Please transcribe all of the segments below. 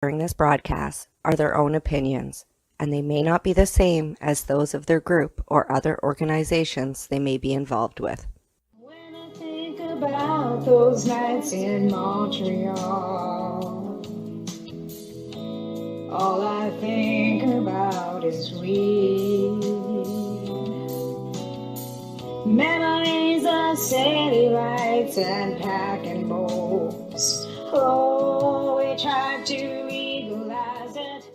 during this broadcast are their own opinions, and they may not be the same as those of their group or other organizations they may be involved with. When I think about those nights in Montreal, all I think about is weed. Memories of city lights and packing bowls. Oh, we tried to legalize it.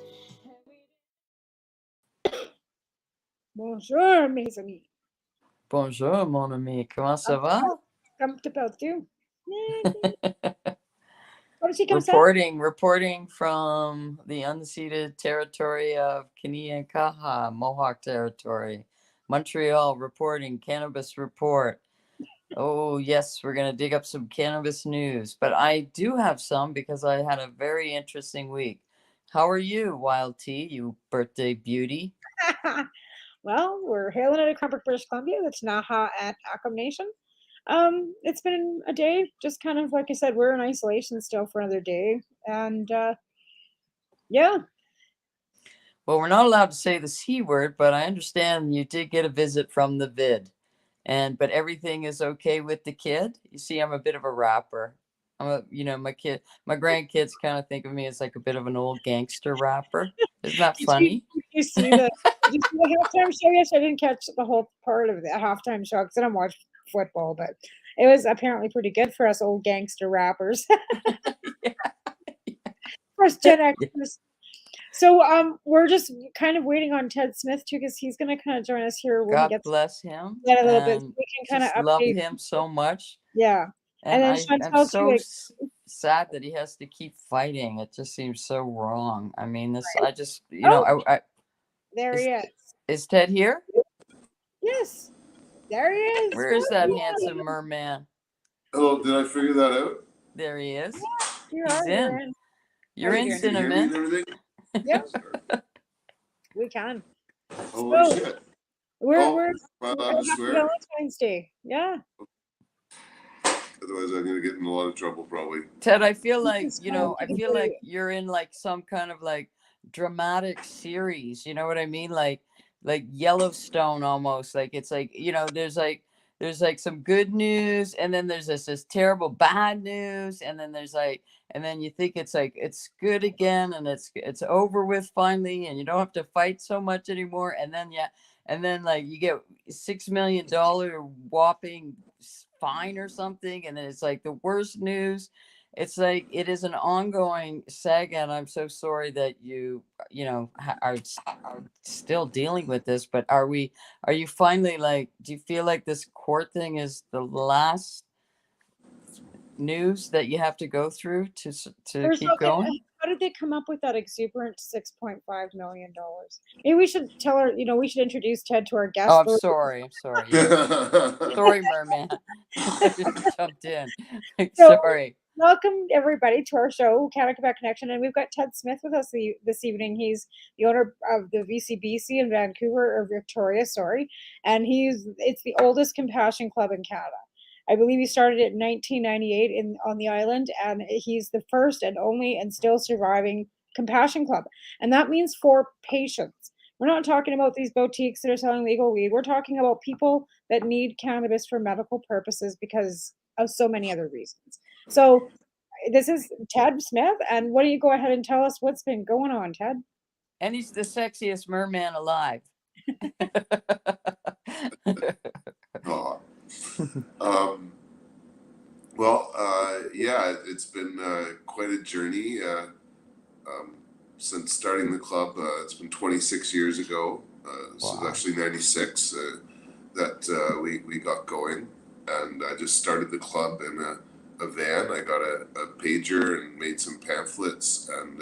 Bonjour, mes amis. Bonjour, mon ami. Comment ça va? Comment t'appelles-tu? Reporting from the unceded territory of Kanien'kehá:ka, Mohawk territory. Montreal reporting, cannabis report. Oh, yes, we're going to dig up some cannabis news. But I do have some because I had a very interesting week. How are you, Wild Tea, you birthday beauty? Well, we're hailing out of Cranbrook, British Columbia. That's Naha at Acom Nation. It's been a day, just kind of like I said, we're in isolation still for another day. And yeah. Well, we're not allowed to say the C word, but I understand you did get a visit from the vid. But everything is okay with the kid. You see, I'm a bit of a rapper. My grandkids kind of think of me as like a bit of an old gangster rapper. Isn't that funny? Did you see the halftime show? Yes, I didn't catch the whole part of the halftime show because I don't watch football, but it was apparently pretty good for us old gangster rappers. Yeah. First Gen Xers. So we're just kind of waiting on Ted Smith too, because he's going to kind of join us here when God he gets bless him. a little bit. So we can kind of love him so much. Yeah. And then I'm so sad that he has to keep fighting. It just seems so wrong. I mean, this, I just, there he is. Is Ted here? Yes. There he is. Where is that handsome merman? Oh, did I figure that out? There he is. Yeah, He's in. You're in, Cinnamon. Yeah. We can. Holy shit. We're swear? Valentine's Day. Yeah. Otherwise, I'm going to get in a lot of trouble, probably. Ted, I feel like, you're in like some kind of like dramatic series. You know what I mean? Like Yellowstone almost. Like it's like, there's like some good news, and then there's this terrible bad news, and then and then you think it's like it's good again, and it's over with finally, and you don't have to fight so much anymore, and then like you get $6 million whopping fine or something, and then it's like the worst news. It's like it is an ongoing saga, and I'm so sorry that you are still dealing with this. But are you finally like? Do you feel like this court thing is the last news that you have to go through to keep going? How did they come up with that exuberant $6.5 million? Maybe we should tell her. We should introduce Ted to our guest. Oh, I'm sorry. Sorry, merman. I just jumped in. Sorry. Welcome everybody to our show, Canada Connection, and we've got Ted Smith with us this evening. He's the owner of the VCBC in Vancouver, or Victoria, sorry, and it's the oldest compassion club in Canada. I believe he started it in 1998 on the island, and he's the first and only and still surviving compassion club, and that means for patients. We're not talking about these boutiques that are selling legal weed. We're talking about people that need cannabis for medical purposes because of so many other reasons. So this is Ted Smith, and why don't you go ahead and tell us what's been going on, Ted? And he's the sexiest merman alive. It's been quite a journey since starting the club. It's been 26 years ago. So it's actually 96 that we got going, and I just started the club in a van. I got a pager and made some pamphlets, and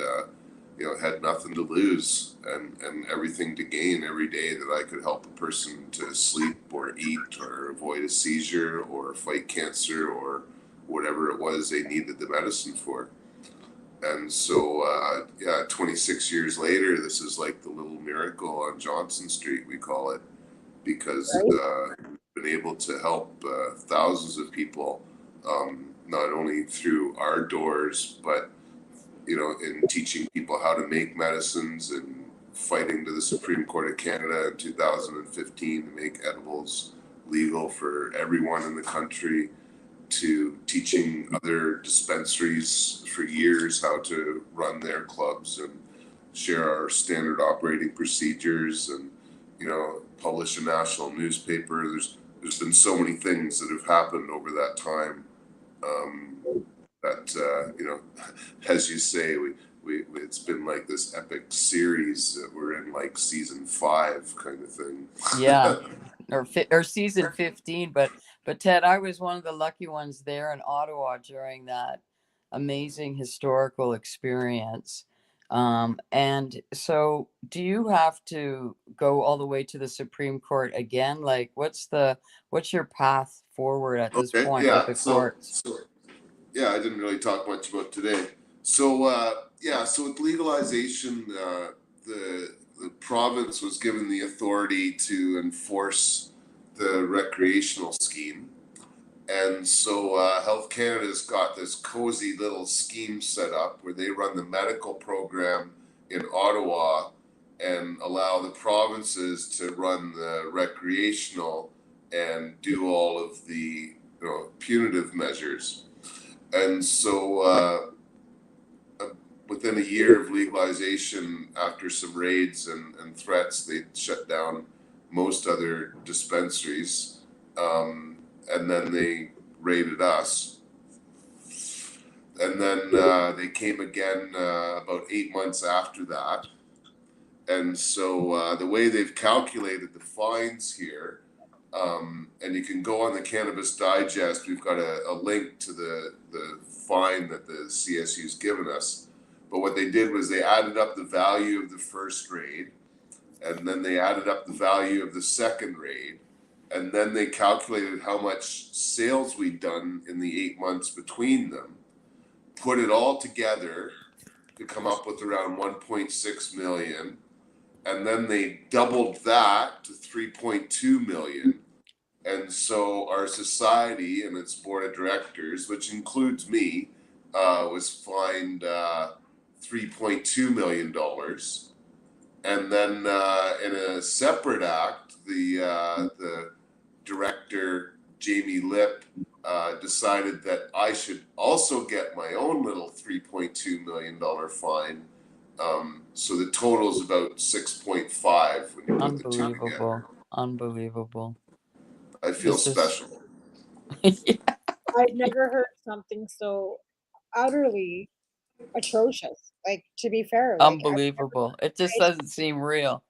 had nothing to lose and everything to gain every day that I could help a person to sleep or eat or avoid a seizure or fight cancer or whatever it was they needed the medicine for. And so, 26 years later, this is like the little miracle on Johnson Street, we call it, because we've been able to help thousands of people, not only through our doors, but in teaching people how to make medicines and fighting to the Supreme Court of Canada in 2015 to make edibles legal for everyone in the country, to teaching other dispensaries for years how to run their clubs and share our standard operating procedures, and publish a national newspaper. There's been so many things that have happened over that time, that as you say, we it's been like this epic series that we're in, like season 5 kind of thing. Yeah. or season 15, but Ted, I was one of the lucky ones there in Ottawa during that amazing historical experience. And so do you have to go all the way to the Supreme Court again? Like, what's your path forward at this Okay, point with yeah. the So, courts? yeah, I didn't really talk much about today. So so with legalization, the province was given the authority to enforce the recreational scheme. And so Health Canada's got this cozy little scheme set up where they run the medical program in Ottawa and allow the provinces to run the recreational and do all of the punitive measures. And so within a year of legalization, after some raids and threats, they shut down most other dispensaries. And then they raided us. And then they came again about 8 months after that. And so the way they've calculated the fines here, and you can go on the Cannabis Digest, we've got a link to the fine that the CSU's given us. But what they did was they added up the value of the first raid, and then they added up the value of the second raid, and then they calculated how much sales we'd done in the 8 months between them, put it all together to come up with around 1.6 million, and then they doubled that to 3.2 million. And so our society and its board of directors, which includes me, was fined $3.2 million. And then in a separate act, the director, Jamie Lip, decided that I should also get my own little $3.2 million fine. So the total is about 6.5 when you put the two together. Unbelievable. I feel special. Yeah. I've never heard something so utterly atrocious. Like, to be fair, like Unbelievable. It just doesn't seem real.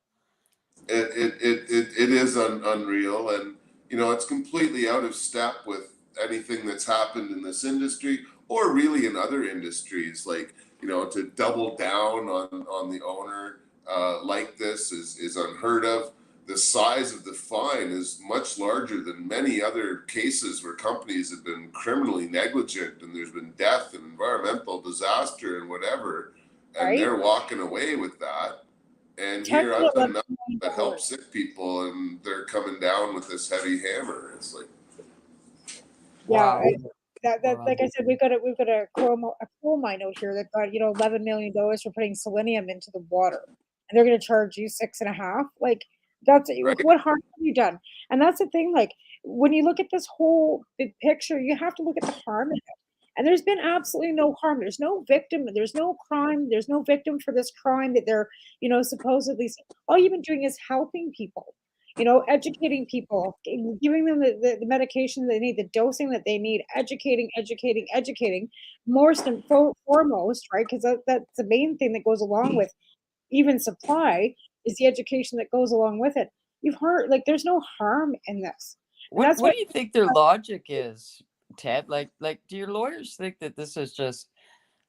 It is unreal, and it's completely out of step with anything that's happened in this industry, or really in other industries. Like, to double down on the owner like this is unheard of. The size of the fine is much larger than many other cases where companies have been criminally negligent and there's been death and environmental disaster and whatever, and right? they're walking away with that. And $10 here I've done nothing million. but help sick people, and they're coming down with this heavy hammer. It's like, Yeah, Wow. that Wow. like I said, we've got a coal mine out here that got $11 million for putting selenium into the water, and they're going to charge you 6.5. Like, that's right? what harm have you done? And that's the thing. Like, when you look at this whole big picture, you have to look at the harm in it. And there's been absolutely no harm. There's no victim. There's no crime. There's no victim for this crime that they're supposedly. All you've been doing is helping people. Educating people, giving them the medication they need, the dosing that they need, educating. Most and foremost, right? Because that's the main thing that goes along with even supply is the education that goes along with it. You've heard, like, there's no harm in this, and What that's why. do you think their logic is, Ted? Like do your lawyers think that this is just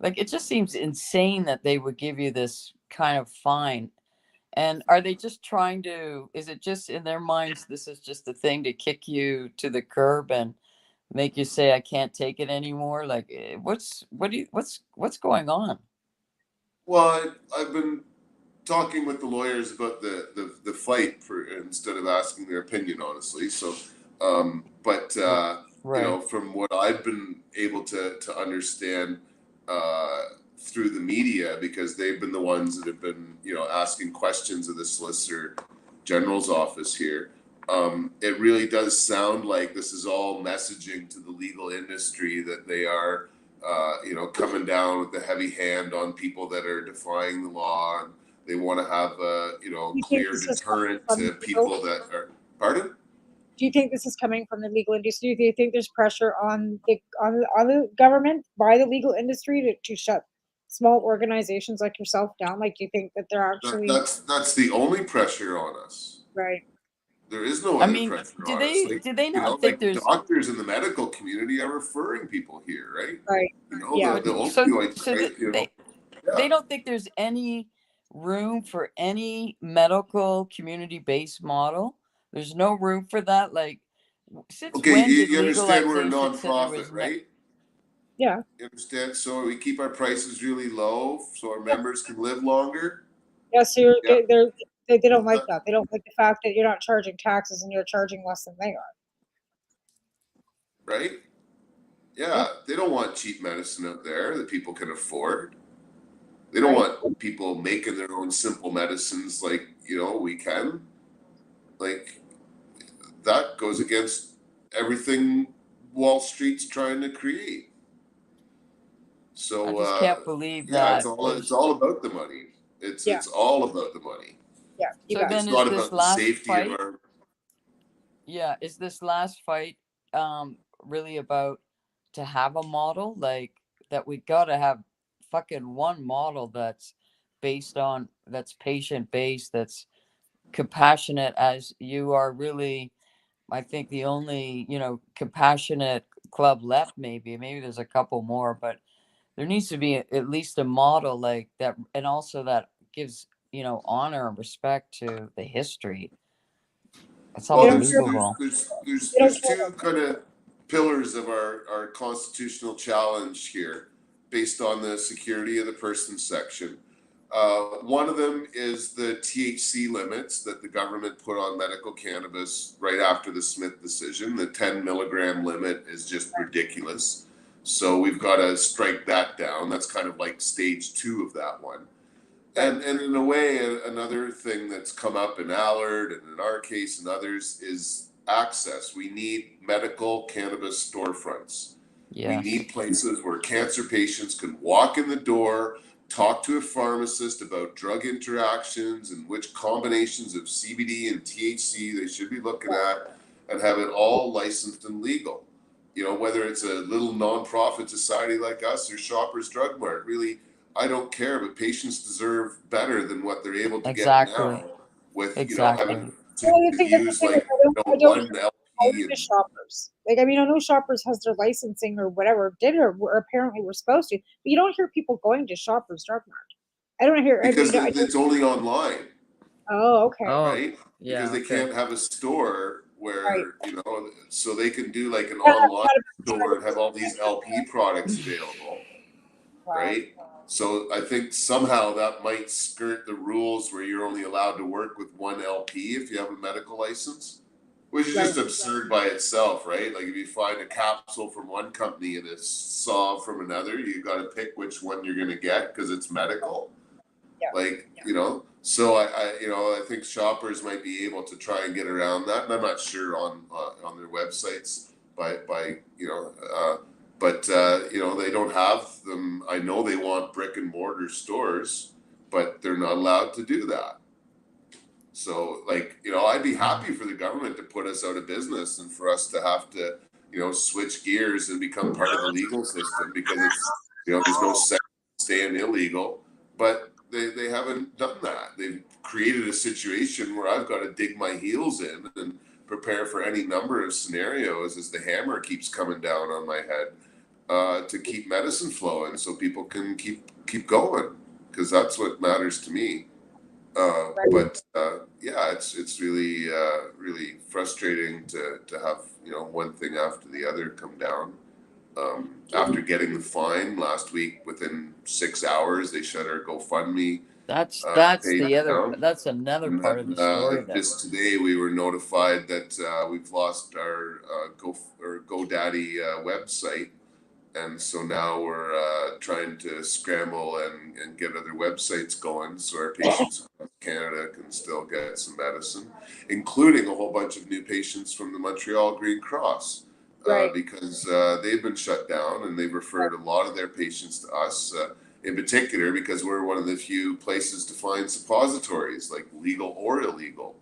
like, it just seems insane that they would give you this kind of fine? And are they just trying to, is it just in their minds, this is just a thing to kick you to the curb and make you say, I can't take it anymore? Like, what's going on? Well, I've been talking with the lawyers about the fight instead of asking their opinion, honestly. So, Right. from what I've been able to understand, through the media, because they've been the ones that have been, asking questions of the Solicitor General's office here. It really does sound like this is all messaging to the legal industry that they are, coming down with a heavy hand on people that are defying the law, and they want to have a, clear deterrent to people that are. Pardon? Do you think this is coming from the legal industry? Do you think there's pressure on the government by the legal industry to shut small organizations like yourself down? Like, do you think that they're actually that's the only pressure on us? right? There is no I other mean, pressure do on they us. Like, do they not think there's doctors in the medical community are referring people here, right? Right. Yeah. The opioid, right? They don't think there's any room for any medical community-based model. There's no room for that. Like, since Okay, when did you understand we're a legalization say there nonprofit, was right? Yeah. You understand? So we keep our prices really low so our members can live longer. Yeah. So Yeah. they don't like that. They don't like the fact that you're not charging taxes and you're charging less than they are. Right? Yeah, they don't want cheap medicine out there that people can afford. They don't want people making their own simple medicines like, we can. Like, that goes against everything Wall Street's trying to create. So I just can't believe yeah, that. it's all about the money. It's all about the money. Yeah. So then it's not about the safety of our. Yeah, is this last fight really about to have a model like that? We gotta have fucking one model that's patient based, that's compassionate, as you are really, I think, the only, compassionate club left. Maybe there's a couple more, but there needs to be at least a model like that, and also that gives, honor and respect to the history. It's unbelievable. There's two kind of pillars of our constitutional challenge here, based on the security of the person section. One of them is the THC limits that the government put on medical cannabis right after the Smith decision. The 10 milligram limit is just ridiculous. So we've got to strike that down. That's kind of like stage 2 of that one. And in a way, another thing that's come up in Allard and in our case and others is access. We need medical cannabis storefronts. Yes. We need places where cancer patients can walk in the door, talk to a pharmacist about drug interactions and which combinations of CBD and THC they should be looking at, and have it all licensed and legal. Whether it's a little nonprofit society like us or Shoppers Drug Mart, really, I don't care, but patients deserve better than what they're able to get now with, having to use like one LP. And Shoppers, like, I know Shoppers has their licensing or whatever, or apparently we're supposed to, but you don't hear people going to Shoppers Drug Mart. I don't hear, because it's only online. Oh, okay. Right? Yeah, because they can't have a store where, so they can do like an online store and have all these LP products available. Right? So I think somehow that might skirt the rules where you're only allowed to work with one LP if you have a medical license, which is just absurd by itself, right? Like, if you find a capsule from one company and a saw from another, you got to pick which one you're going to get because it's medical. So I think Shoppers might be able to try and get around that, and I'm not sure on their websites but they don't have them. I know they want brick and mortar stores, but they're not allowed to do that. So, I'd be happy for the government to put us out of business and for us to have to, switch gears and become part of the legal system, because it's, there's no sense in staying illegal. But they haven't done that. They've created a situation where I've got to dig my heels in and prepare for any number of scenarios as the hammer keeps coming down on my head, to keep medicine flowing so people can keep going, because that's what matters to me. But it's really really frustrating to have one thing after the other come down. After getting the fine last week, within 6 hours they shut our GoFundMe. That's another part of the story. Just today we were notified that we've lost our GoDaddy website, And so now we're trying to scramble and get other websites going so our patients across Canada can still get some medicine, including a whole bunch of new patients from the Montreal Green Cross, Right. because they've been shut down and they've referred a lot of their patients to us, in particular because we're one of the few places to find suppositories, like legal or illegal.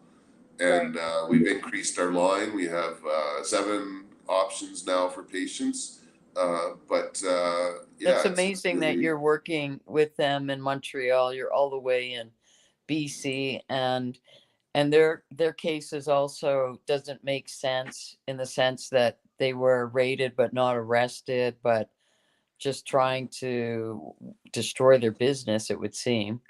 And we've increased our line. We have 7 options now for patients. That's It's amazing that really, you're working with them in Montreal. You're all the way in BC, and their cases also doesn't make sense in the sense that they were raided but not arrested, but just trying to destroy their business, it would seem.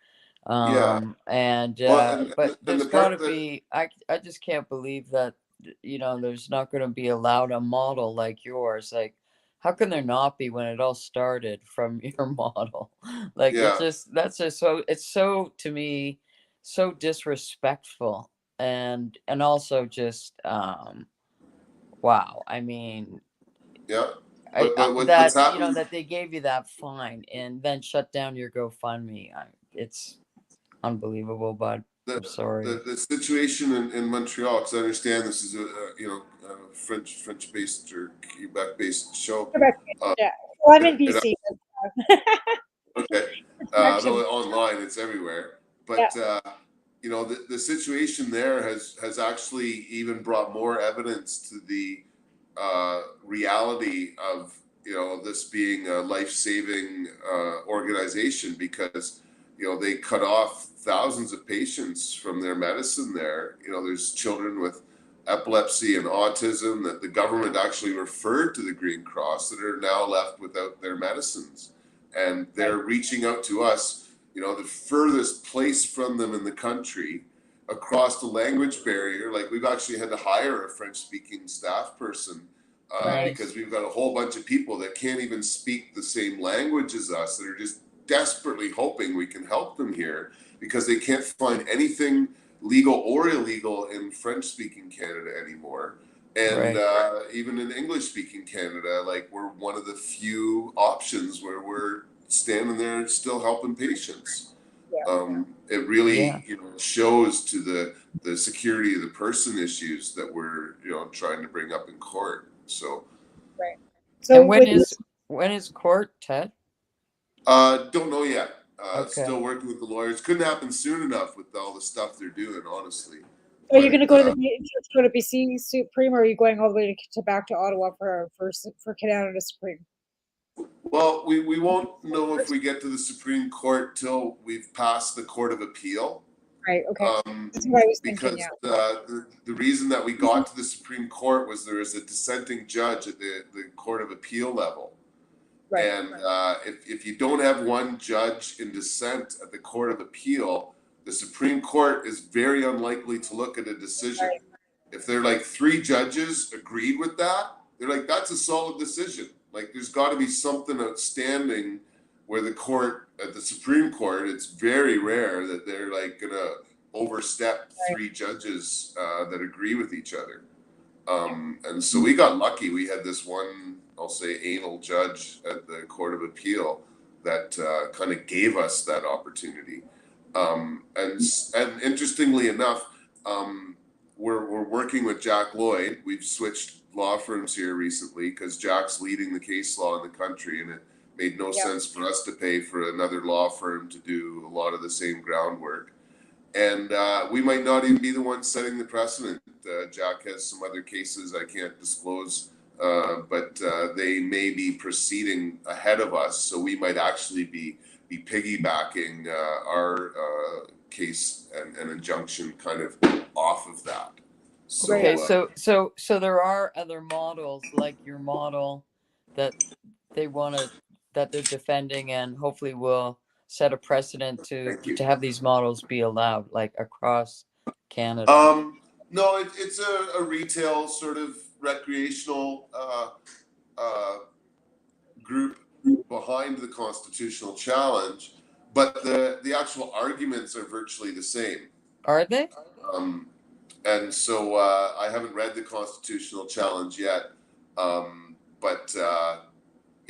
yeah. And Well, but and the there's got to part that, be, I just can't believe that, there's not going to be allowed a model like yours. Like, how can there not be when it all started from your model? Like, it yeah, just, that's just so, it's so, to me, so disrespectful. And also just wow. I mean, yeah. I, What's that, happened? that they gave you that fine and then shut down your GoFundMe. It's unbelievable, bud. The, I'm sorry. the situation in Montreal, because I understand this is a French based or Quebec based show. Quebec. Uh, Yeah. Well, I'm in it, BC. Okay. Connection. Though online, it's everywhere. Yeah. But the situation there has actually even brought more evidence to the reality of this being a life-saving organization, because they cut off thousands of patients from their medicine there. There's children with epilepsy and autism that the government actually referred to the Green Cross that are now left without their medicines, and they're reaching out to us, the furthest place from them in the country, across the language barrier. Like, we've actually had to hire a French speaking staff person, because we've got a whole bunch of people that can't even speak the same language as us, that are just desperately hoping we can help them here, because they can't find anything legal or illegal in French speaking Canada anymore. And even in English speaking Canada, like, we're one of the few options where we're standing there still helping patients. It really shows to the security of the person issues that we're trying to bring up in court. So Right. And So when is court, Ted? don't know yet. Okay. Still working with the lawyers. Couldn't happen soon enough with all the stuff they're doing, honestly. are you going to But go to go to BC Supreme, or are you going all the way to back to Ottawa for Canada Supreme? well, we won't know if we get to the Supreme Court till we've passed the Court of Appeal. Right. Okay. That's what I was thinking. Because Yeah. the reason that we got to the Supreme Court was there was a dissenting judge at the Court of Appeal level. Right. And if you don't have one judge in dissent at the Court of Appeal, the Supreme Court is very unlikely to look at a decision. Right. If they're like 3 judges agreed with that, they're like, that's a solid decision. Like, there's got to be something outstanding where the court, at the Supreme Court, it's very rare that they're like gonna overstep 3 judges that agree with each other. And so we got lucky. We had this one, I'll say, anal judge at the Court of Appeal that kind of gave us that opportunity. And interestingly enough, we're working with Jack Lloyd. We've switched law firms here recently because Jack's leading the case law in the country, and it made no sense for us to pay for another law firm to do a lot of the same groundwork. And we might not even be the ones setting the precedent. Jack has some other cases I can't disclose, but they may be proceeding ahead of us. So we might actually be piggybacking our case and injunction kind of off of that. So, Okay, so there are other models like your model that that they're defending, and hopefully will set a precedent to thank you. have these models be allowed, like, across Canada. No, it's a retail sort of recreational group behind the constitutional challenge, but the actual arguments are virtually the same. Are they? And so I haven't read the constitutional challenge yet, but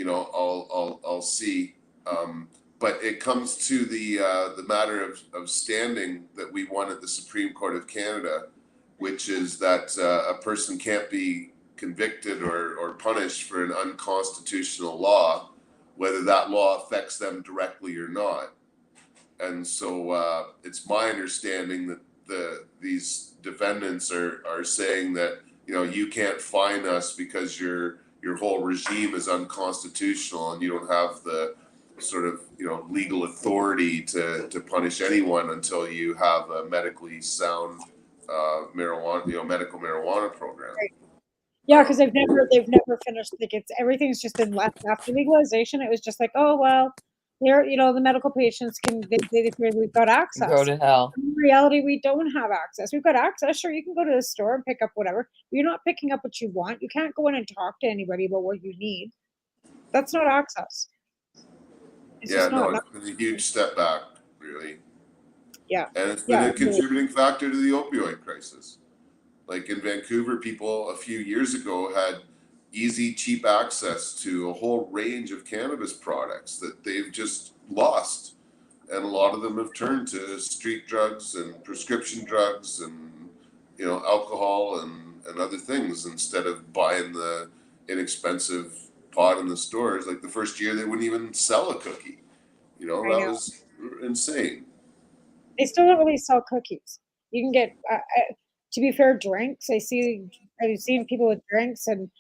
I'll see. But it comes to the matter of standing that we won at the Supreme Court of Canada, which is that a person can't be convicted or punished for an unconstitutional law, whether that law affects them directly or not. And so it's my understanding that these defendants are saying that you can't fine us because your whole regime is unconstitutional and you don't have the sort of legal authority to punish anyone until you have a medically sound marijuana medical marijuana program. Right. Yeah, because they've never finished. Like everything's just been left after legalization. It was just like, oh well, there the medical patients we've got access. Go to hell. In reality, we don't have access. We've got access. Sure, you can go to the store and pick up whatever. But you're not picking up what you want. You can't go in and talk to anybody about what you need. That's not access. It's been a huge step back, really. Yeah, and it's been a contributing factor to the opioid crisis. Like in Vancouver, people a few years ago had easy, cheap access to a whole range of cannabis products that they've just lost. And a lot of them have turned to street drugs and prescription drugs and, alcohol and other things instead of buying the inexpensive pot in the stores. Like the first year, they wouldn't even sell a cookie. That was insane. They still don't really sell cookies. You can get, to be fair, drinks. I've seen people with drinks and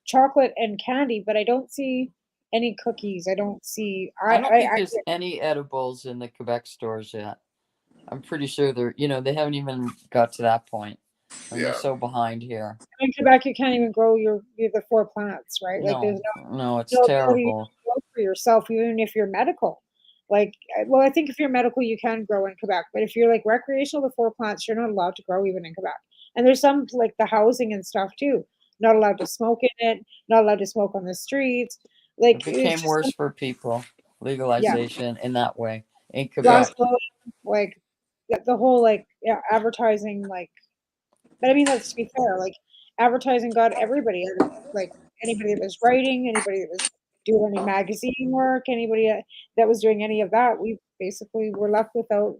chocolate and candy, but I don't see any cookies. I don't see. I don't think there's any edibles in the Quebec stores yet. I'm pretty sure they haven't even got to that point. And they're so behind here. In Quebec, you can't even grow the 4 plants, right? Like there's no, it's terrible. For yourself, even if you're medical. Like, well, I think if you're medical, you can grow in Quebec, but if you're like recreational, the 4 plants, you're not allowed to grow even in Quebec. And there's some like the housing and stuff too. Not allowed to smoke in it. Not allowed to smoke on the streets. Like it became worse for people. Legalization in that way in Quebec. Last, like the whole advertising but I mean that's to be fair. Like advertising got everybody like anybody that was writing, anybody that was doing any magazine work, anybody that was doing any of that, we basically were left without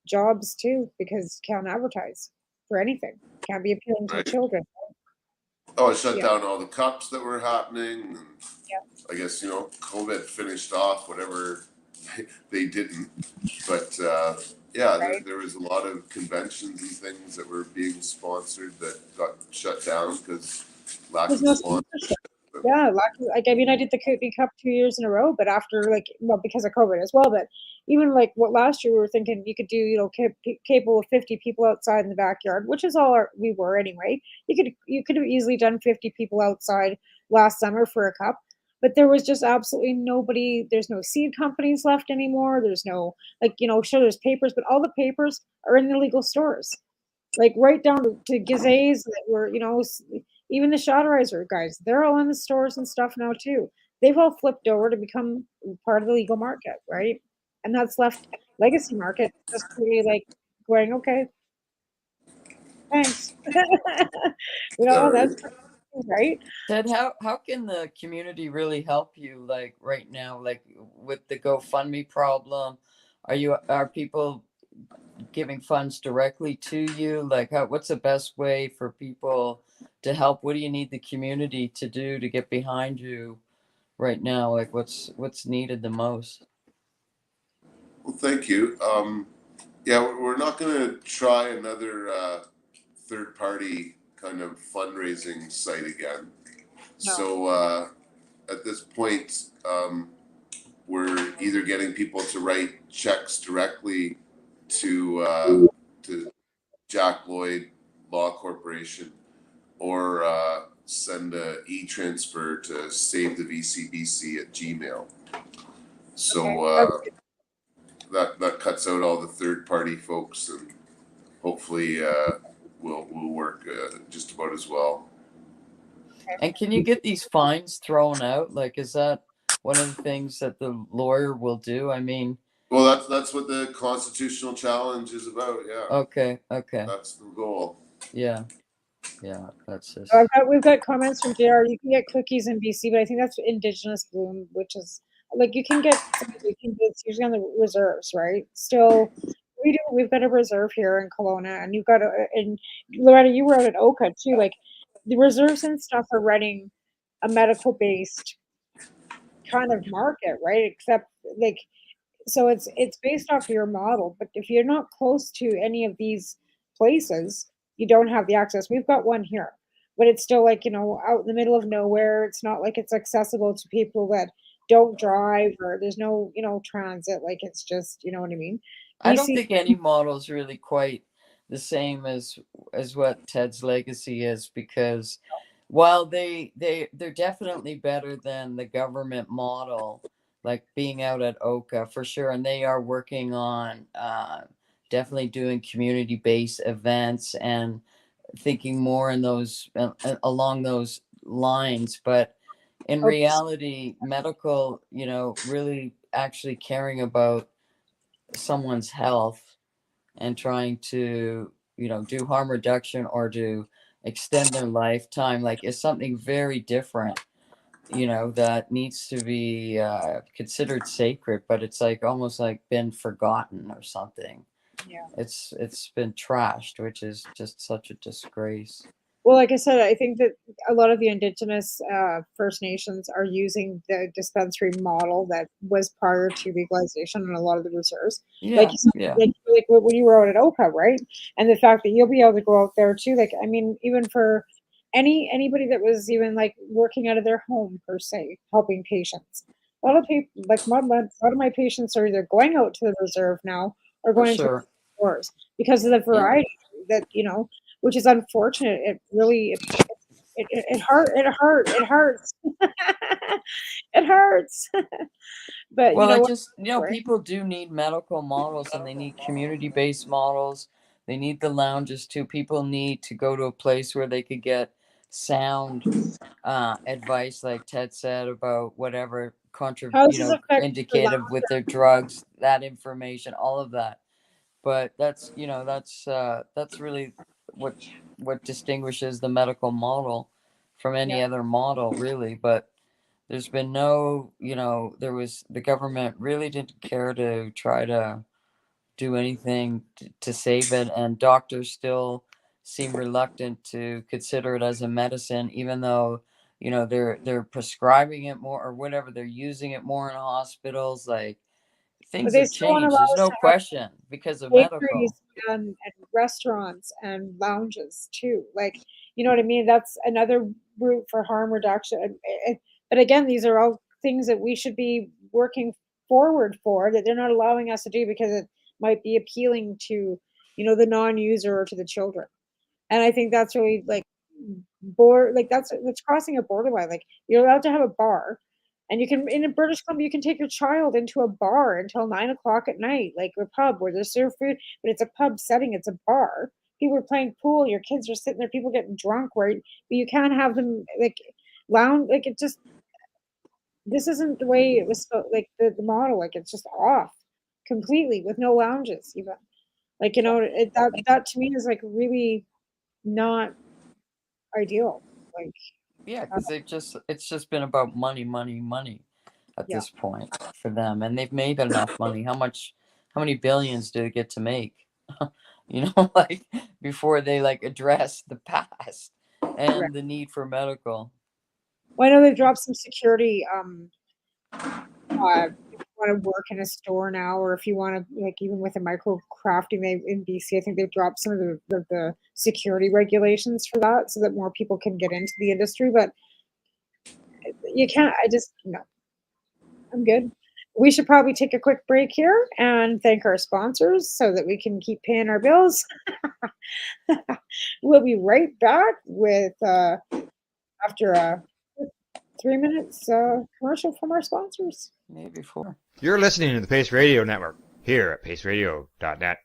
jobs too because can't advertise for anything. Can't be appealing to children. Oh, it shut down all the cups that were happening. And I guess, COVID finished off whatever they didn't. But there was a lot of conventions and things that were being sponsored that got shut down because lack of sponsorship. Yeah, I did the Kootenai Cup 2 years in a row, but after because of COVID as well. But even what last year we were thinking you could do, capable of 50 people outside in the backyard, which is all we were anyway. You could have easily done 50 people outside last summer for a cup, but there was just absolutely nobody. There's no seed companies left anymore. There's no sure there's papers, but all the papers are in the legal stores, like right down to Gizays that were even the Shotterizer guys, they're all in the stores and stuff now too. They've all flipped over to become part of the legal market, right? And that's left legacy market just really going, okay, thanks. That's right. Ted, how can the community really help you right now, with the GoFundMe problem? Are people giving funds directly to you? What's the best way for people to help? What do you need the community to do to get behind you right now? What's needed the most? Well, thank you. We're not going to try another third-party kind of fundraising site again. No. So at this point, we're either getting people to write checks directly to Jack Lloyd Law Corporation or send an e-transfer to SaveTheVCBC at Gmail. So that cuts out all the third-party folks, and hopefully will work just about as well. And can you get these fines thrown out? Is that one of the things that the lawyer will do? I mean, well, that's what the constitutional challenge is about. Yeah. Okay. That's the goal. Yeah. Yeah, that's just We've got comments from JR. You can get cookies in BC, but I think that's Indigenous bloom, which is like you can get some, it's usually on the reserves, right? Still, we've got a reserve here in Kelowna, and you've got and Loretta, you were out at Oka too. Like the reserves and stuff are running a medical based kind of market, right? Except like so it's based off your model, but if you're not close to any of these places, you don't have the access. We've got one here, but it's still like, out in the middle of nowhere. It's not like it's accessible to people that don't drive, or there's no, transit. Like it's just, you know what I mean? I don't BC. think any model is really quite the same as what Ted's legacy is, because while they're definitely better than the government model, like being out at Oka for sure, and they are working on definitely doing community-based events and thinking more in those along those lines. But in reality, medical, really actually caring about someone's health and trying to do harm reduction or to extend their lifetime, like, is something very different, that needs to be considered sacred, but it's like almost like been forgotten or something. Yeah. It's been trashed, which is just such a disgrace. Well, like I said, I think that a lot of the Indigenous First Nations are using the dispensary model that was prior to legalization in a lot of the reserves. Like Yeah, you said, yeah, like when you were out at Oka, right? And the fact that you'll be able to go out there too. Like, I mean, even for anybody that was even like working out of their home per se, helping patients. A lot of people, like a lot of my patients, are either going out to the reserve now or for going into sure. stores because of the Yeah. variety that which is unfortunate. It really it hurts. It hurts. But you Well, know I what? just, people do need medical models and they need community based models. They need the lounges too. People need to go to a place where they could get sound advice, like Ted said, about whatever How does this affect the indicative with their drugs, that information, all of that. But that's really what distinguishes the medical model from yeah. any other model, really. But there's been no, the government really didn't care to try to do anything to save it, and doctors still seem reluctant to consider it as a medicine, even though they're prescribing it more or whatever, they're using it more in hospitals. Like, But things they have still want to changed, allow there's us no to have question, because of bakeries medical. and restaurants and lounges too. Like, you know what I mean? That's another route for harm reduction. But again, these are all things that we should be working forward for that they're not allowing us to do because it might be appealing to, the non-user or to the children. And I think that's really like like that's crossing a borderline. Like you're allowed to have a bar, and you can in British Columbia you can take your child into a bar until 9 o'clock at night, like a pub where they serve food, but it's a pub setting, it's a bar. People are playing pool, your kids are sitting there, people getting drunk, right? But you can't have them like lounge. Like it just this isn't the way it was like the model. Like it's just off completely with no lounges even. Like that to me is like really not ideal. Like, Yeah, because it's just been about money, money, money at yeah. this point for them, and they've made enough money. How many billions do they get to make? Like, before they like address the past Right. and the need for medical. Well, I know they've dropped some security. If you want to work in a store now, or if you want to, like, even with the micro crafting, they in BC, I think they've dropped some of the security regulations for that, so that more people can get into the industry. But you can't. I just no. I'm good. We should probably take a quick break here and thank our sponsors so that we can keep paying our bills. We'll be right back with after a 3 minutes commercial from our sponsors. Maybe 4. You're listening to the Pace Radio Network here at paceradio.net.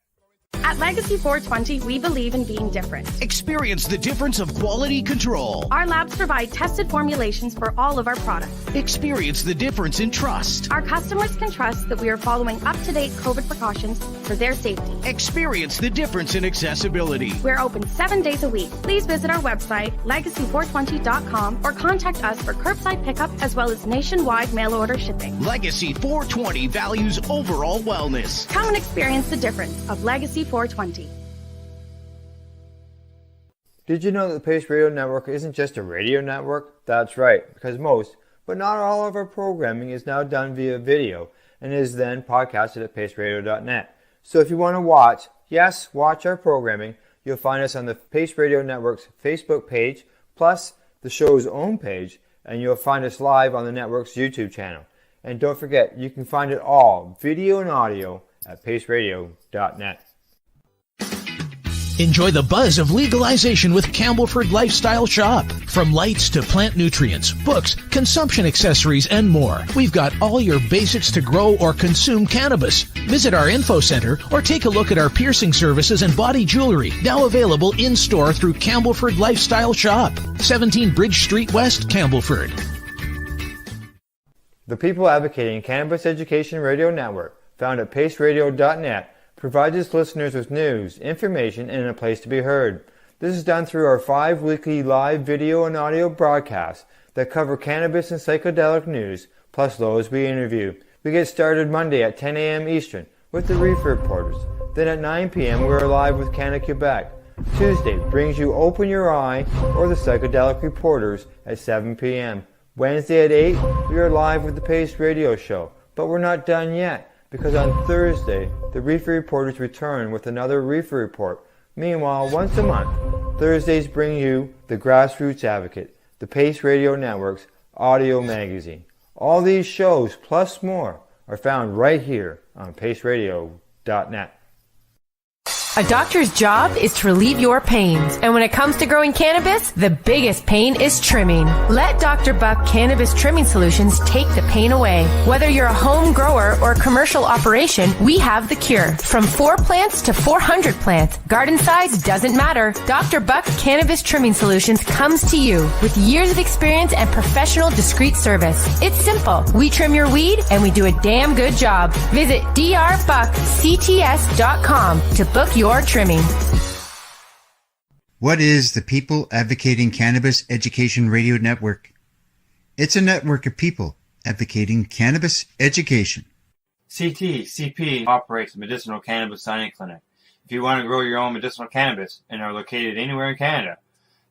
At Legacy 420, we believe in being different. Experience the difference of quality control. Our labs provide tested formulations for all of our products. Experience the difference in trust. Our customers can trust that we are following up-to-date COVID precautions for their safety. Experience the difference in accessibility. We're open 7 days a week. Please visit our website, legacy420.com, or contact us for curbside pickup as well as nationwide mail order shipping. Legacy 420 values overall wellness. Come and experience the difference of Legacy 420. Did you know that the Pace Radio Network isn't just a radio network? That's right, because most, but not all of our programming is now done via video and is then podcasted at paceradio.net. So if you want to watch, yes, watch our programming, you'll find us on the Pace Radio Network's Facebook page, plus the show's own page, and you'll find us live on the network's YouTube channel. And don't forget, you can find it all, video and audio, at paceradio.net. Enjoy the buzz of legalization with Campbellford Lifestyle Shop. From lights to plant nutrients, books, consumption accessories, and more, we've got all your basics to grow or consume cannabis. Visit our info center or take a look at our piercing services and body jewelry, now available in-store through Campbellford Lifestyle Shop, 17 Bridge Street West, Campbellford. The People Advocating Cannabis Education Radio Network, found at paceradio.net, provides its listeners with news, information, and a place to be heard. This is done through our 5 weekly live video and audio broadcasts that cover cannabis and psychedelic news, plus those we interview. We get started Monday at 10 a.m. Eastern with the Reefer Reporters. Then at 9 p.m. we are live with Canada Quebec. Tuesday brings you Open Your Eye or the Psychedelic Reporters at 7 p.m. Wednesday at 8, we are live with the Pace Radio Show. But we're not done yet, because on Thursday, the Reefer Reporters return with another Reefer Report. Meanwhile, once a month, Thursdays bring you the Grassroots Advocate, the Pace Radio Network's audio magazine. All these shows, plus more, are found right here on paceradio.net. A doctor's job is to relieve your pains. And when it comes to growing cannabis, the biggest pain is trimming. Let Dr. Buck Cannabis Trimming Solutions take the pain away. Whether you're a home grower or a commercial operation, we have the cure. From 4 plants to 400 plants, garden size doesn't matter. Dr. Buck Cannabis Trimming Solutions comes to you with years of experience and professional discreet service. It's simple. We trim your weed and we do a damn good job. Visit drbuckcts.com to book your trimming. What is the People Advocating Cannabis Education Radio Network? It's a network of people advocating cannabis education. CTCP operates a medicinal cannabis signing clinic. If you want to grow your own medicinal cannabis and are located anywhere in Canada,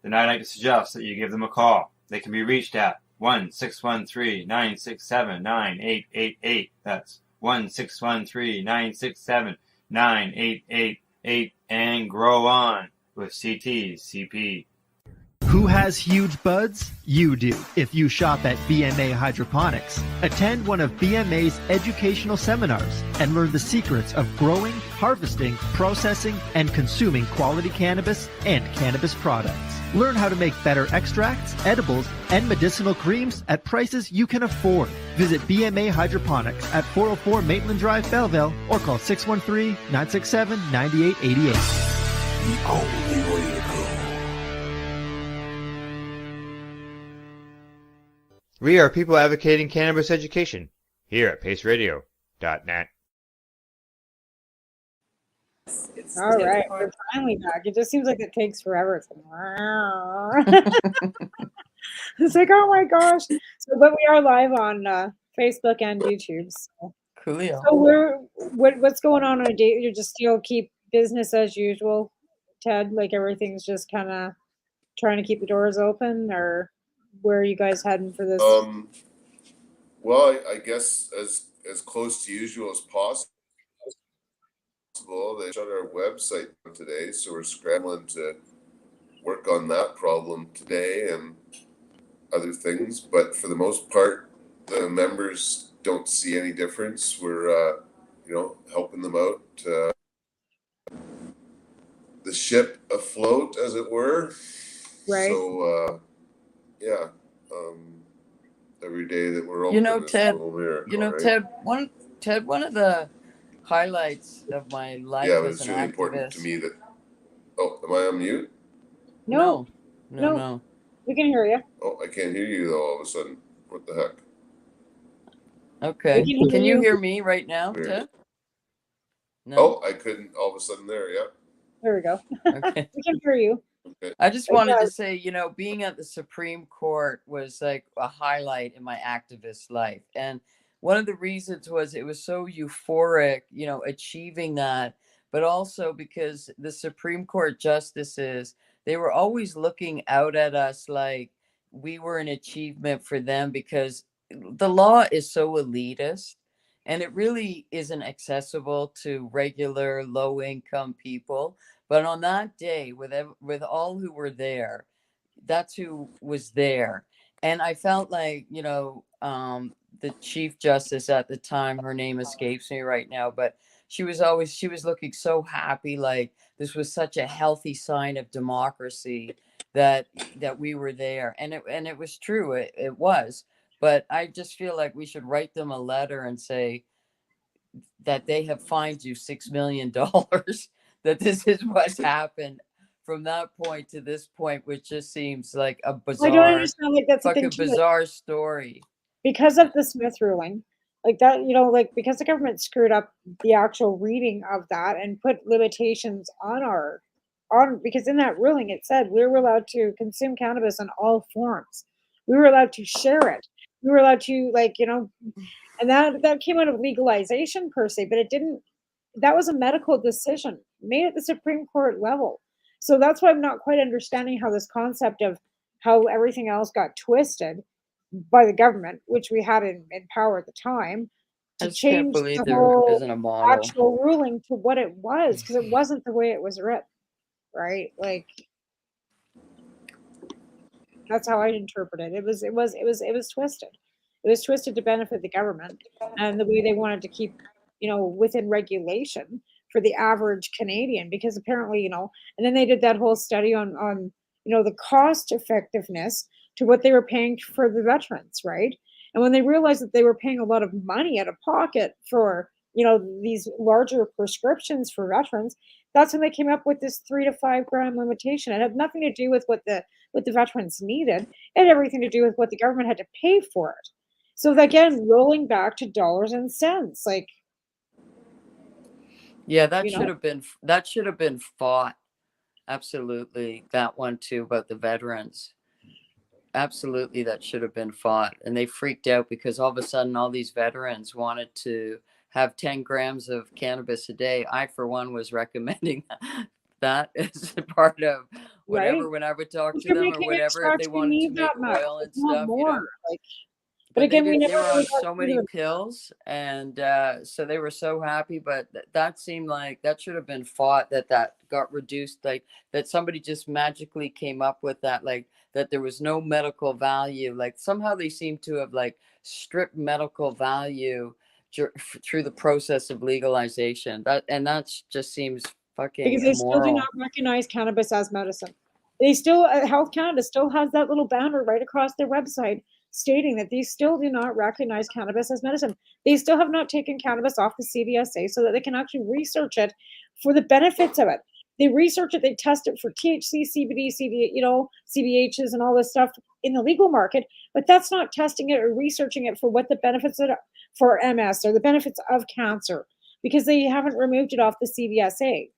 then I'd like to suggest that you give them a call. They can be reached at 1-613-967-9888. That's 1-613-967-9888. And grow on with CTCP. Who has huge buds? You do. If you shop at BMA Hydroponics, attend one of BMA's educational seminars and learn the secrets of growing, harvesting, processing, and consuming quality cannabis and cannabis products. Learn how to make better extracts, edibles, and medicinal creams at prices you can afford. Visit BMA Hydroponics at 404 Maitland Drive, Belleville, or call 613-967-9888. The only way to go. We are People Advocating Cannabis Education here at paceradio.net. All right, we're finally back. It just seems like it takes forever. It's like, wow. It's like, oh my gosh. So, but we are live on Facebook and YouTube. So, Coolio. So what's going on a day? You just still keep business as usual, Ted? Like everything's just kind of trying to keep the doors open, or where are you guys heading for this? Well, I guess as close to usual as possible. They shut our website today, so we're scrambling to work on that problem today and other things. But for the most part, the members don't see any difference. We're, helping them out, the ship afloat, as it were. Right. So, every day that we're open, Ted. is a little miracle, right? Ted. One of the highlights of my life Yeah, but as it's an really important to activist. me that. Oh, am I on mute? No, No. we can hear you. Oh, I can't hear you though. All of a sudden, what the heck? Okay. We can hear Can you you. hear me right now, Weird. Ted? No. Oh, I couldn't. All of a sudden, there. Yeah. There we go. Okay. We can hear you. Okay. I just wanted Yeah. to say, being at the Supreme Court was like a highlight in my activist life. And one of the reasons was it was so euphoric, achieving that, but also because the Supreme Court justices, they were always looking out at us like we were an achievement for them because the law is so elitist and it really isn't accessible to regular low income people. But on that day, with all who were there, that's who was there. And I felt like, the Chief Justice at the time, her name escapes me right now, but she was looking so happy, like this was such a healthy sign of democracy that we were there. And it was true, it was. But I just feel like we should write them a letter and say that they have fined you $6 million, that this is what's happened from that point to this point, which just seems like a I don't understand. Like that's the thing fucking too. bizarre story. Because of the Smith ruling, like that, because the government screwed up the actual reading of that and put limitations on because in that ruling it said we were allowed to consume cannabis in all forms. We were allowed to share it. We were allowed to and that came out of legalization per se, but it didn't. That was a medical decision made at the Supreme Court level. So that's why I'm not quite understanding how this concept of how everything else got twisted by the government, which we had in power at the time, I to just can't change believe the there whole isn't a model. actual ruling to what it was, because it wasn't the way it was written, right? Like that's how I interpret it. It was twisted. It was twisted to benefit the government and the way they wanted to keep, within regulation for the average Canadian, because apparently, and then they did that whole study on the cost effectiveness to what they were paying for the veterans, right? And when they realized that they were paying a lot of money out of pocket for, these larger prescriptions for veterans, that's when they came up with this 3 to 5 gram limitation. It had nothing to do with what the veterans needed. It had everything to do with what the government had to pay for it. So again, rolling back to dollars and cents, like Yeah, that should have been fought. Absolutely, that one too about the veterans. Absolutely, that should have been fought. And they freaked out because all of a sudden all these veterans wanted to have 10 grams of cannabis a day. I, for one, was recommending that as a part of whatever, right. when I would talk If to you're them or making whatever, if they extracts, you wanted to need make that much. oil and It's not stuff, more. Like, but but again, we they never were on really got so through many the pills, and so they were so happy. But that seemed like that should have been fought, that got reduced, like that somebody just magically came up with that, like that there was no medical value. Like somehow they seem to have like stripped medical value through the process of legalization. That just seems fucking because they still do not immoral. recognize cannabis as medicine. They still, Health Canada still has that little banner right across their website stating that they still do not recognize cannabis as medicine. They still have not taken cannabis off the CBSA so that they can actually research it for the benefits of it. They research it, they test it for THC, CBD, CBHs, and all this stuff in the legal market, but that's not testing it or researching it for what the benefits for MS or the benefits of cancer, because they haven't removed it off the CBSA.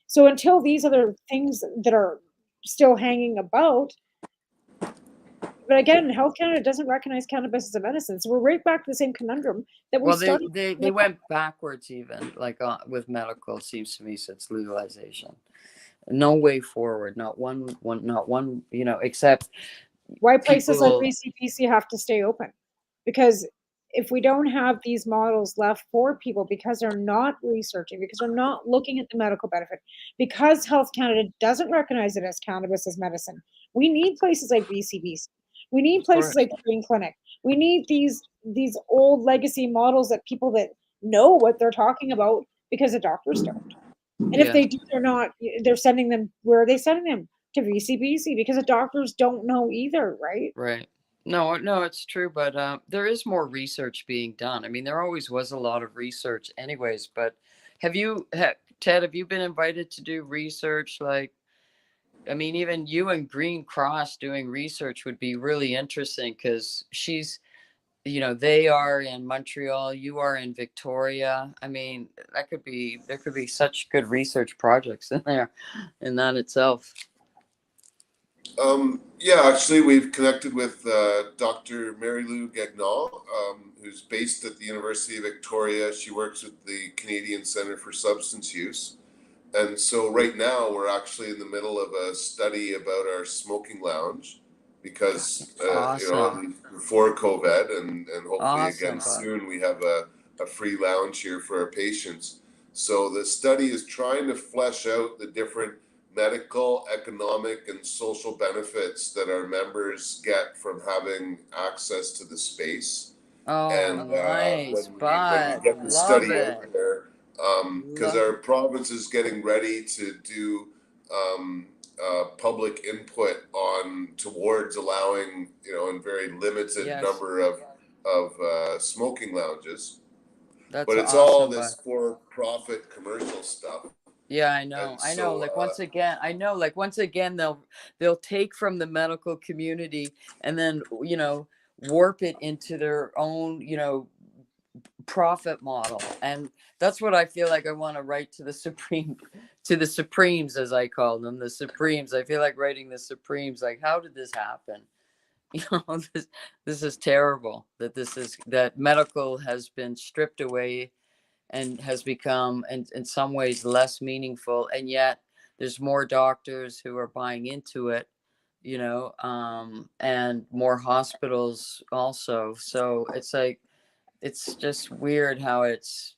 So until these other things that are still hanging about, but again, Health Canada doesn't recognize cannabis as a medicine. So we're right back to the same conundrum that we Well, started. they went backwards even, like with medical, it seems to me, since legalization. No way forward, not one, except Why places like people. BCBC have to stay open? Because if we don't have these models left for people, because they're not researching, because they're not looking at the medical benefit, because Health Canada doesn't recognize it as cannabis as medicine, we need places like BCBC. We need places like the Green Clinic. We need these old legacy models that people that know what they're talking about, because the doctors don't. And if they do, they're sending them, where are they sending them? To VCBC, because the doctors don't know either, right? Right. No, it's true, but there is more research being done. I mean, there always was a lot of research anyways, but Ted, have you been invited to do research? Like, I mean, even you and Green Cross doing research would be really interesting, because they are in Montreal, you are in Victoria. I mean, there could be such good research projects in there, in that itself. Yeah, actually, we've connected with Dr. Mary Lou Gagnon, who's based at the University of Victoria. She works with the Canadian Centre for Substance Use. And so right now we're actually in the middle of a study about our smoking lounge, because, Awesome. before COVID and hopefully Awesome, again bud. soon, we have a free lounge here for our patients. So the study is trying to flesh out the different medical, economic, and social benefits that our members get from having access to the space. Oh, And nice, when we bud. get the Love study it. out there, because our province is getting ready to do public input towards allowing, in very limited Yes. number of smoking lounges. That's But it's awesome, all bud. this for-profit commercial stuff. Yeah, I know. And I know. so, Like once again, they'll take from the medical community and then warp it into their own profit model. And that's what I feel like I want to write to the Supremes, as I call them, the Supremes. I feel like writing the Supremes, like, how did this happen? This is terrible, that medical has been stripped away and has become in some ways less meaningful, and yet there's more doctors who are buying into it, and more hospitals also. So it's like, it's just weird how it's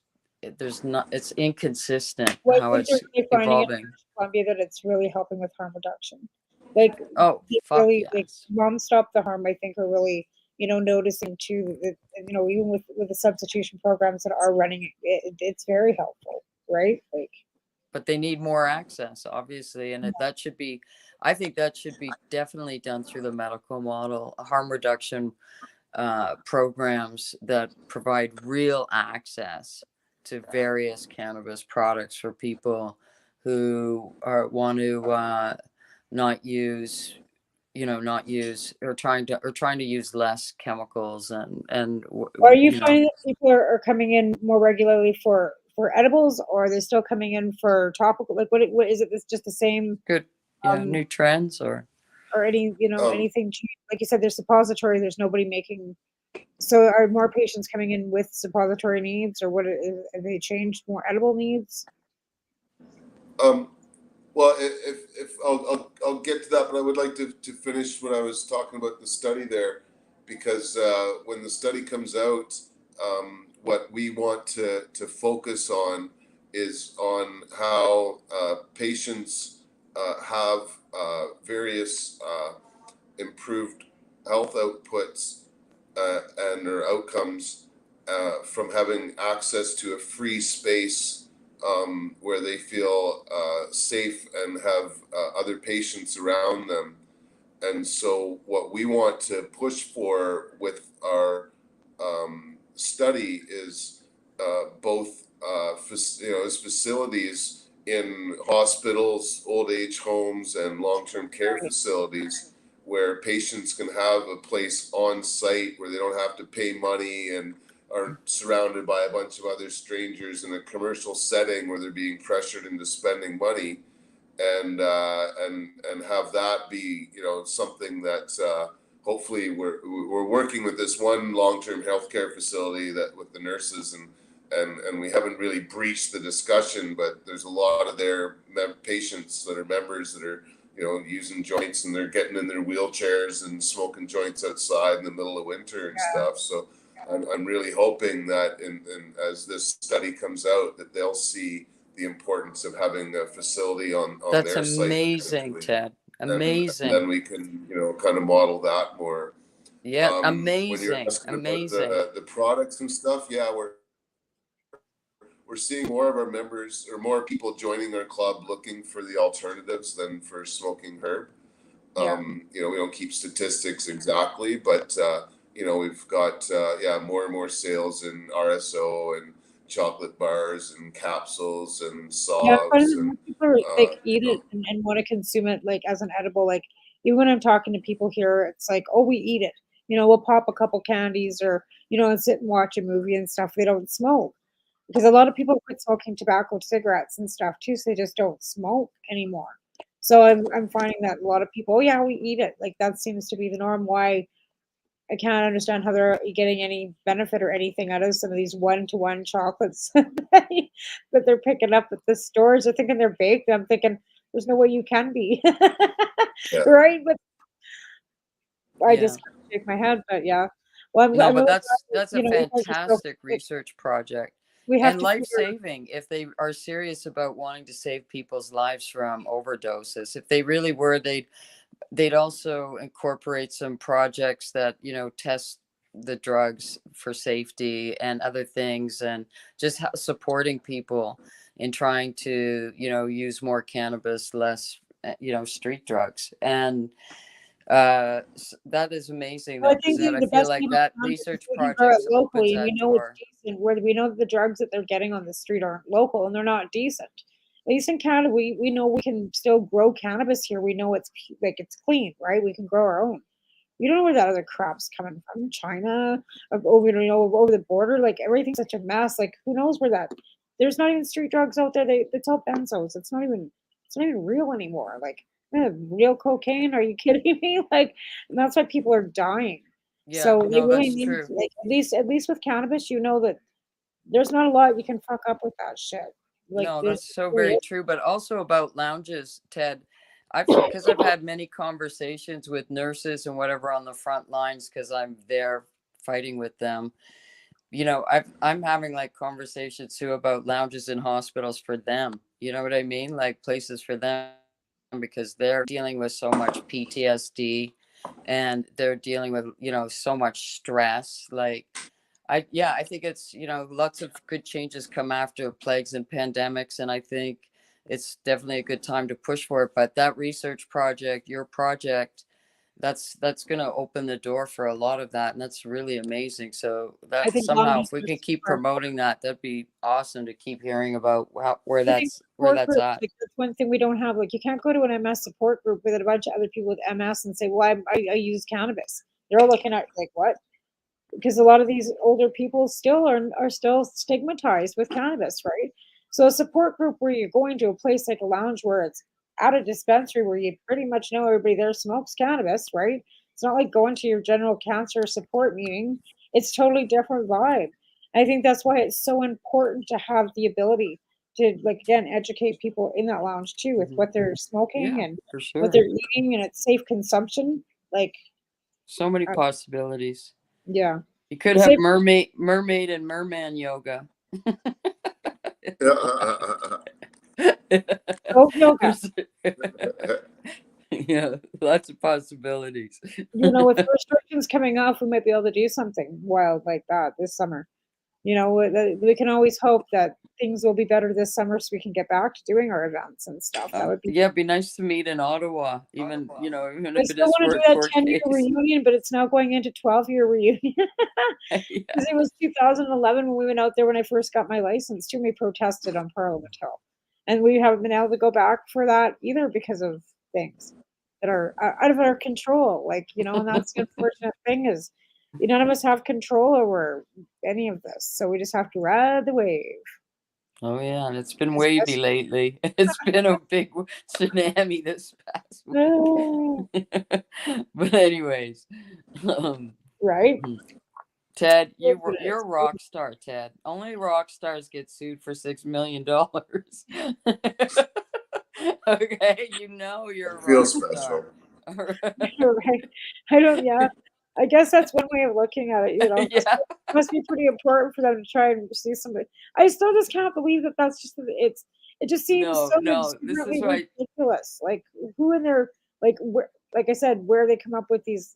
inconsistent Well, I how think they're it's really finding in evolving. British Columbia that it's really helping with harm reduction. Like, Oh, fuck really, like, yes. Mom Stop the Harm, I think, are really, noticing too that, even with the substitution programs that are running, it's very helpful, right? Like, But they need more access, obviously, and I think that should be definitely done through the medical model, harm reduction programs that provide real access to various cannabis products for people who want to not use or trying to use less chemicals and are you finding that people are coming in more regularly for edibles, or are they still coming in for topical? Like, what is it? It's just the same. Good, new trends or any anything like you said, there's suppository, there's nobody making. So are more patients coming in with suppository needs, or have they changed more edible needs? Well, if I'll get to that, but I would like to finish what I was talking about the study there, because when the study comes out, what we want to focus on is on how patients have various improved health outputs and their outcomes from having access to a free space where they feel safe and have other patients around them. And so what we want to push for with our study is both as facilities in hospitals, old age homes, and long-term care facilities, where patients can have a place on site where they don't have to pay money and are surrounded by a bunch of other strangers in a commercial setting where they're being pressured into spending money, and have that be something that hopefully we're working with this one long-term healthcare facility that with the nurses and we haven't really breached the discussion, but there's a lot of their patients that are members that are using joints, and they're getting in their wheelchairs and smoking joints outside in the middle of winter and stuff. So I'm really hoping that as this study comes out, that they'll see the importance of having a facility on That's their site. amazing, Ted. Amazing. And then we can kind of model that more. Yeah, When amazing. you're asking Amazing. about the products and stuff, we're seeing more of our members or more people joining our club looking for the alternatives than for smoking herb. We don't keep statistics exactly, but we've got more and more sales in RSO and chocolate bars and capsules and Yeah, but sobs and people are, like, you eat it know, and want to consume it like as an edible. Like even when I'm talking to people here, it's like, oh, we eat it. We'll pop a couple candies or and sit and watch a movie and stuff. They don't smoke because a lot of people quit smoking tobacco, cigarettes, and stuff too. So they just don't smoke anymore. So I'm finding that a lot of people, oh yeah, we eat it. Like that seems to be the norm. Why I can't understand how they're getting any benefit or anything out of some of these one-to-one chocolates that they're picking up at the stores. They're thinking they're baked. I'm thinking there's no way you can be, yeah. right? But I Yeah. just kind of shake my head. But yeah, well, No, I'm but really glad that, that's a you guys are so. fantastic research project We have and to life figure. saving if they are serious about wanting to save people's lives from overdoses. If they really were, they'd also incorporate some projects that test the drugs for safety and other things, and just supporting people in trying to use more cannabis, less street drugs. And that is amazing Well, I though, think because I the feel best like thing about that cannabis is research we can grow it projects opens locally, and we that know it's door. decent. Where we know the drugs that they're getting on the street aren't local and they're not decent. At least in Canada, we know we can still grow cannabis here. We know it's like it's clean, right? We can grow our own. We don't know where that other crap's coming from. China, over over the border. Like everything's such a mess. Like who knows where that? There's not even street drugs out there. It's all benzos. It's not even real anymore. Like real cocaine. Are you kidding me? Like and that's why people are dying. Yeah, So they no, really that's need true. to, like at least with cannabis, that there's not a lot you can fuck up with that shit. Like No, there's that's so really very true. But also about lounges, Ted. Because I've had many conversations with nurses and whatever on the front lines because I'm there fighting with them. I'm having like conversations too about lounges in hospitals for them. You know what I mean? Like places for them because they're dealing with so much PTSD and they're dealing with, so much stress. Like I think it's, lots of good changes come after plagues and pandemics. And I think it's definitely a good time to push for it. But that research project, your project, that's going to open the door for a lot of that. And that's really amazing. So I that think somehow, if lounges we are can keep super important. promoting that, that'd be awesome to keep hearing about where I think where support that's groups, at. like that's one thing we don't have. Like you can't go to an MS support group with a bunch of other people with MS and say, "Well, I use cannabis." They're all looking at like what? Because a lot of these older people still are still stigmatized with cannabis, right? So a support group where you're going to a place like a lounge where it's at a dispensary where you pretty much know everybody there smokes cannabis, right? It's not like going to your general cancer support meeting. It's totally different vibe. I think that's why it's so important to have the ability to like again educate people in that lounge too with what they're smoking Yeah, and for what sure. they're eating and it's safe consumption. Like So many uh, possibilities. yeah. You could It's have safe mermaid and merman yoga. Goat yoga. There's- yeah, lots of possibilities. With restrictions coming off, we might be able to do something wild like that this summer. We can always hope that things will be better this summer so we can get back to doing our events and stuff. That would be. Yeah, it'd be nice to meet in Ottawa, even I if it still is want for to a do that court 10-year case. reunion, but it's now going into 12-year reunion. Because it was 2011 when we went out there when I first got my license too. We protested on Parliament Hill. And we haven't been able to go back for that either because of things that are out of our control. And that's the unfortunate thing is none of us have control over any of this. So we just have to ride the wave. Oh yeah, and it's been As wavy best lately. It's been a big tsunami this past no, week. But anyways, um, right? Ted, It is what it you're a is. rock star, Ted. Only rock stars get sued for $6 million. Okay, you're a Feel rock special. star. You're right. I don't, yeah. I guess that's one way of looking at it. Yeah. It must be pretty important for them to try and see somebody. I still just can't believe that that's just, it just seems No, so no, this is exuberantly why. ridiculous. Like, who in their, like I said, where they come up with these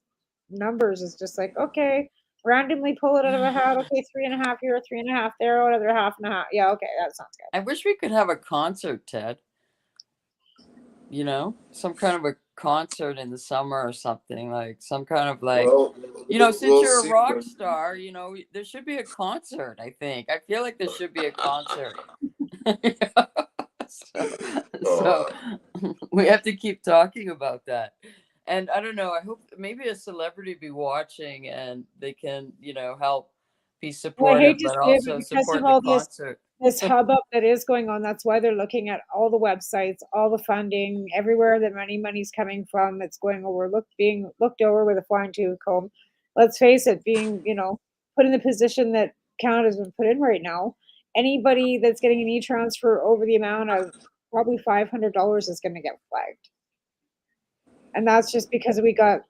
numbers is just like, okay, randomly pull it out of a hat. Okay, 3.5 here, 3.5 there, another half and a half. Yeah, okay, that sounds good. I wish we could have a concert, Ted. Some kind of a concert in the summer or something, like some kind of like, Well, since we'll you're a see. rock star, there should be a concert. I think. I feel like there should be a concert. So we have to keep talking about that. And I don't know, I hope maybe a celebrity be watching and they can, help be Well, I supportive, hate to but say it, but also because of support the all this concert. hubbub that is going on, that's why they're looking at all the websites, all the funding, everywhere that money's coming from. It's being looked over with a fine tooth comb. Let's face it, being put in the position that Canada's been put in right now, anybody that's getting an e-transfer over the amount of probably $500 is going to get flagged. And that's just because we got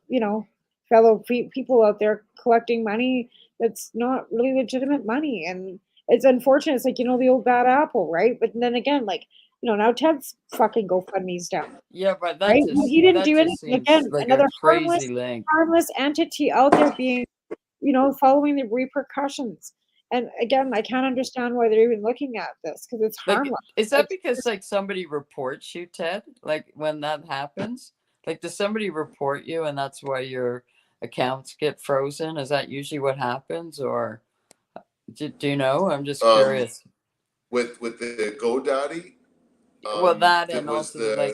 fellow people out there collecting money that's not really legitimate money. And it's unfortunate. It's like the old bad apple, right? But then again, now Ted's fucking GoFundMe's down. Yeah, but Right? He didn't do anything. seems Again, like another a crazy link. harmless entity out there being following the repercussions. And again, I can't understand why they're even looking at this, because it's Like, harmless. is that because like somebody reports you, Ted? Like when that happens, like does somebody report you and that's why your accounts get frozen? Is that usually what happens, or do you know? I'm just curious. With the GoDaddy, Well, that it and was also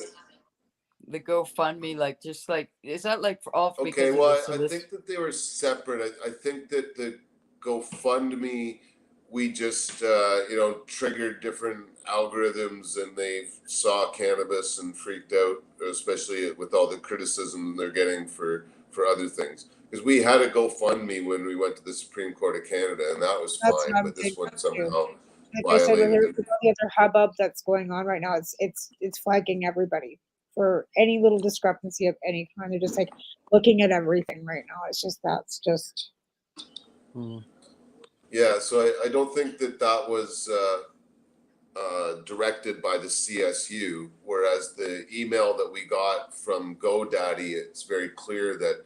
the GoFundMe, like just like, is that like for all okay. because Well, of I think that they were separate. I think that the GoFundMe, we just triggered different algorithms, and they saw cannabis and freaked out, especially with all the criticism they're getting for other things. Because we had a GoFundMe when we went to the Supreme Court of Canada, and that was That's fine. what I'm But this saying one too. somehow Like I said, with violated it. the other hubbub that's going on right now, it's flagging everybody for any little discrepancy of any kind. They're just like looking at everything right now. That's just. Yeah, so I don't think that was directed by the CSU, whereas the email that we got from GoDaddy, it's very clear that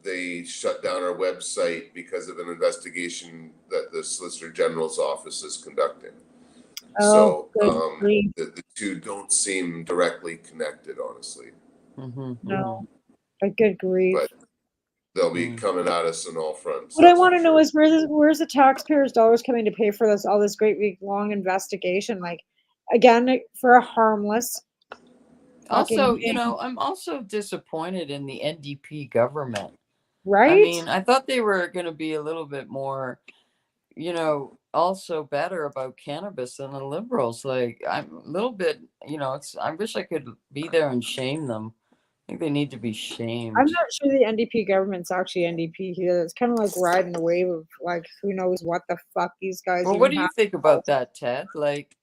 they shut down our website because of an investigation that the Solicitor General's office is conducting. Oh, So the two don't seem directly connected, honestly. No, but good grief. But they'll be coming at us on all fronts. What I want to know is where's the taxpayers' dollars coming to pay for all this great big long investigation? Like, again, for a harmless. Also, I'm also disappointed in the NDP government. Right? I mean, I thought they were going to be a little bit more, also better about cannabis than the Liberals. Like, I'm a little bit, I wish I could be there and shame them. I think they need to be shamed. I'm not sure the NDP government's actually NDP here. It's kind of like riding the wave of like who knows what the fuck these guys. Well, what do you think about that, Ted? Like,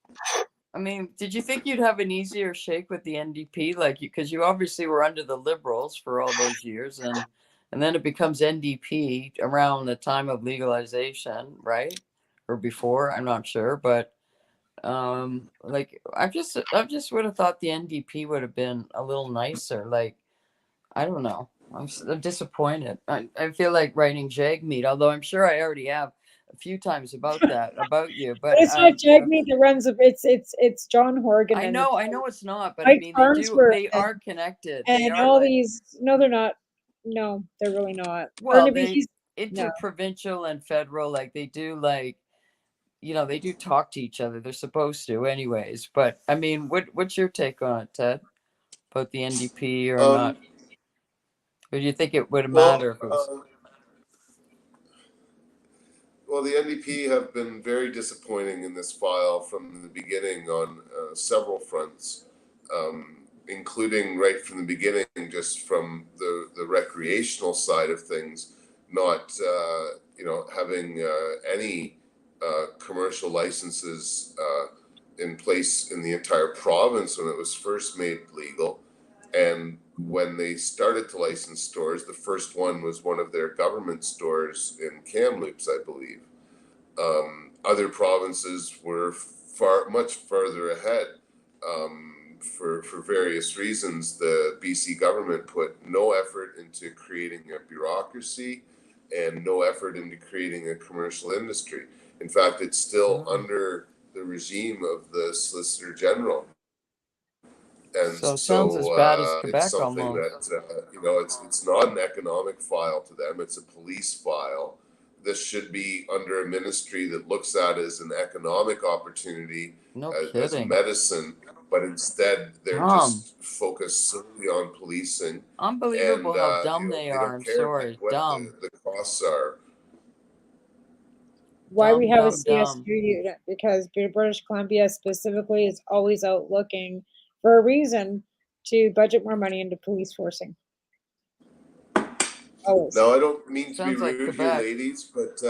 I mean, did you think you'd have an easier shake with the NDP? Like, because you obviously were under the Liberals for all those years, and then it becomes NDP around the time of legalization, right? Or before, I'm not sure, but like I just would have thought the NDP would have been a little nicer. Like, I don't know. I'm disappointed. I feel like writing Jagmeet, although I'm sure I already have a few times about you. But it's not Jagmeet that runs it's John Horgan. I know it's not, but Mike I mean they are connected. And all these they're not. No, they're really not. Well, interprovincial and federal, like they do they do talk to each other. They're supposed to anyways. But I mean, what's your take on it, Ted? About the NDP or not? Or do you think it would matter if it was... Well, the NDP have been very disappointing in this file from the beginning on several fronts, including right from the beginning, just from the recreational side of things, not having any commercial licenses in place in the entire province when it was first made legal. And when they started to license stores, the first one was one of their government stores in Kamloops, I believe. Other provinces were much further ahead. For various reasons, the BC government put no effort into creating a bureaucracy and no effort into creating a commercial industry. In fact, it's still under the regime of the Solicitor General. And So it sounds as bad as it's Quebec something almost. that it's not an economic file to them; it's a police file. This should be under a ministry that looks at it as an economic opportunity, No as a kidding. medicine, but instead they're just focused solely on policing. Unbelievable And how dumb they they are. don't I'm care sorry. what Dumb. the costs are. Why we Dumb, have a dumb, CSU dumb. unit, because British Columbia specifically is always out looking for a reason to budget more money into police forcing. Always. Now, I don't mean to Sounds be like rude here, Quebec. ladies, but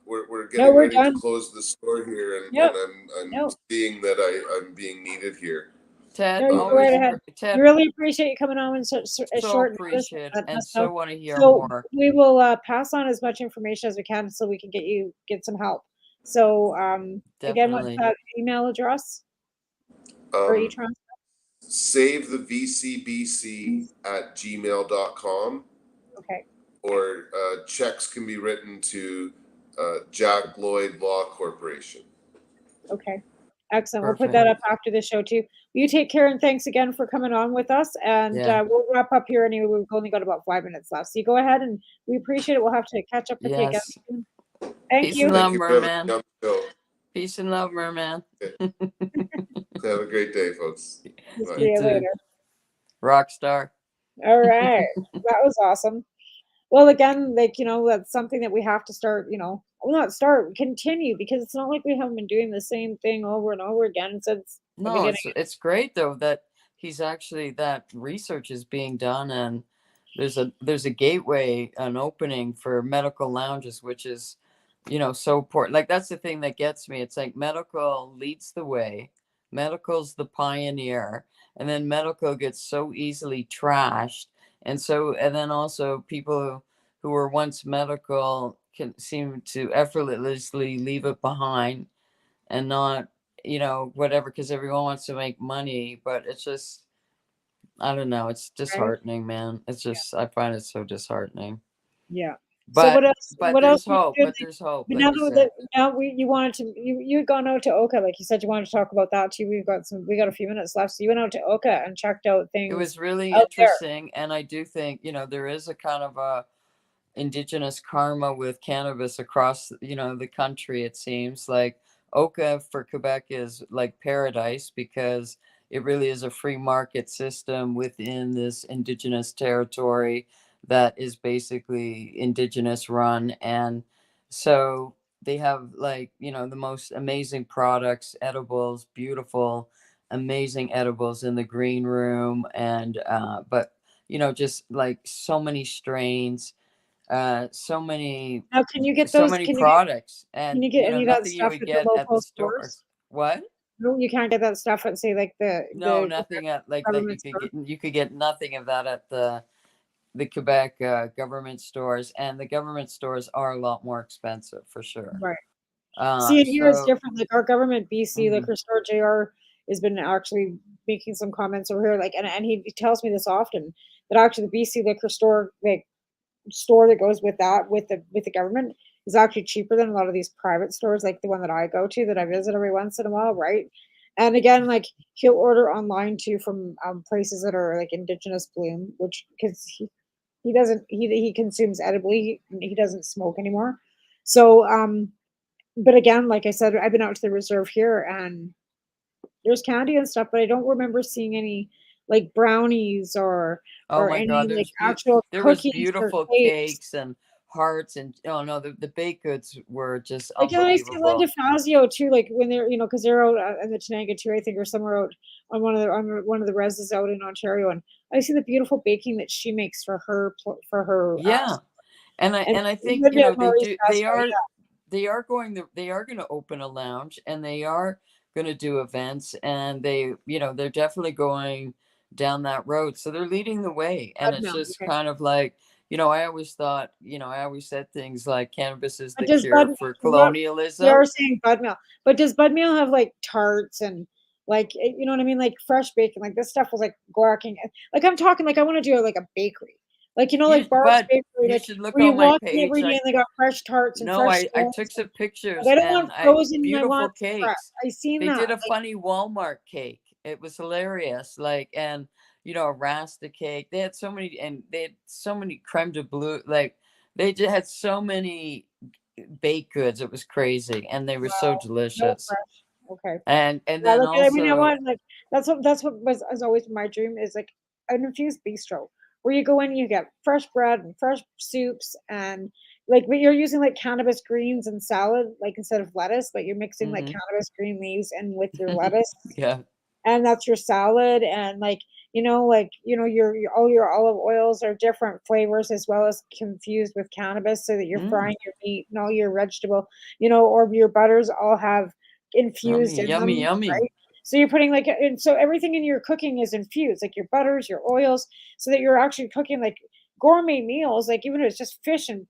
we're No, getting we're ready to done. close the store here, and, Yep. I'm No. seeing that I'm being needed here. Ted, No, you go always, right ahead. Ted, We really appreciate you coming on in such a so short notice. appreciate it, Letting and us know. so want to hear So more. we will pass on as much information as we can so we can get some help. So again, what's Definitely. that email address for e-transfer? Save the VCBC at gmail.com. Okay. Or checks can be written to Jack Lloyd Law Corporation. Okay. Excellent. Perfect. We'll put that up after the show too. You take care, and thanks again for coming on with us. And Yeah. we'll wrap up here anyway. We've only got about 5 minutes left. So you go ahead, and we appreciate it. We'll have to catch up with you again Yes. soon. Thank Peace you. and love, Thank you for having merman. me on the show. Peace and love, merman. Have a great day, folks. See Bye. you too. later. Rock star. All right. That was awesome. Well, again, that's something that we have to start, continue, because it's not like we haven't been doing the same thing over and over again since the No, beginning. it's great though that he's actually, that research is being done, and there's a gateway, an opening for medical lounges, which is, so important. Like, that's the thing that gets me. It's like medical leads the way, medical's the pioneer, and then medical gets so easily trashed, and then also people who were once medical can seem to effortlessly leave it behind and not, whatever, because everyone wants to make money. But it's just, I don't know, it's disheartening, man. It's just, I find it so disheartening. Yeah. But So what else? but What else? there's hope. But there's hope. But Like now you that said. you wanted to, you had gone out to Oka, like you said, you wanted to talk about that too. We got a few minutes left, so you went out to Oka and checked out things. It was really out there. interesting, and I do think, there is a kind of a indigenous karma with cannabis across, the country. It seems like Oka for Quebec is like paradise, because it really is a free market system within this indigenous territory that is basically indigenous run. And so they have, like, the most amazing products, edibles, beautiful, amazing edibles in the green room. And but just like so many strains, so many Now, can you get those? products, Can and you get any of that nothing you stuff would at the get at the local store. stores? What? No, you can't get that stuff at, say, like No, nothing at, like, that you government could store? get. You could get nothing of that at the Quebec government stores, and the government stores are a lot more expensive for sure. Right. See, and here it's So different. Like our government, BC Mhm. liquor store, JR has been actually making some comments over here. Like, and he tells me this often, that actually the BC liquor store, like store that goes with that, with the government, is actually cheaper than a lot of these private stores, like the one that I go to, that I visit every once in a while, right? And again, like he'll order online too from places that are like indigenous bloom, which, because he doesn't, he consumes edibly, he doesn't smoke anymore. So but again, like I said, I've been out to the reserve here, and there's candy and stuff, but I don't remember seeing any like brownies or oh my God, any like actual there was cookies or beautiful cakes. cakes and hearts, and oh no, the baked goods were just Like, and I see Linda unbelievable. Fazio too, like when they're, because they're out in the Tenanga too, I think, or somewhere out on one of the reses out in Ontario, and I see the beautiful baking that she makes for her Yeah, and I think, Linda they Maurice do, Fazio, yeah. they are going to open a lounge, and they are going to do events, and they're definitely going down that road. So they're leading the way, and it's just Okay. kind of like, I always thought, I always said things like cannabis is But the does cure for they are colonialism. saying bud meal, but does bud meal have like tarts and like, you know what I mean, like fresh bacon? Like this stuff was like guacking. Like I'm talking, like I want to do like a bakery, like like Barb's Bakery, You like should look where you on my walk in page. every day and they got fresh tarts and No, fresh I scones. took some pictures, But I don't and want frozen. I beautiful want fresh. cakes. I seen They that. did a Like, funny Walmart cake, It was hilarious. Like, and a Rasta cake. They had so many, and they had so many creme de bleu. Like, they just had so many baked goods. It was crazy, and they were so No delicious. fresh. Okay. And Yeah, then like, I mean, you know also, what? Like, that's what has always been my dream, is like an infused bistro where you go in, you get fresh bread and fresh soups, and like, but you're using like cannabis greens and salad, like instead of lettuce, but you're mixing like hmm cannabis green leaves and with your lettuce, yeah. and that's your salad. And like, your all your olive oils are different flavors as well as confused with cannabis, so that you're Mm, frying your meat and all your vegetable, or your butters all have infused yummy, in yummy, them, yummy. right? So you're putting like, and so everything in your cooking is infused, like your butters, your oils, so that you're actually cooking like gourmet meals, like even if it's just fish and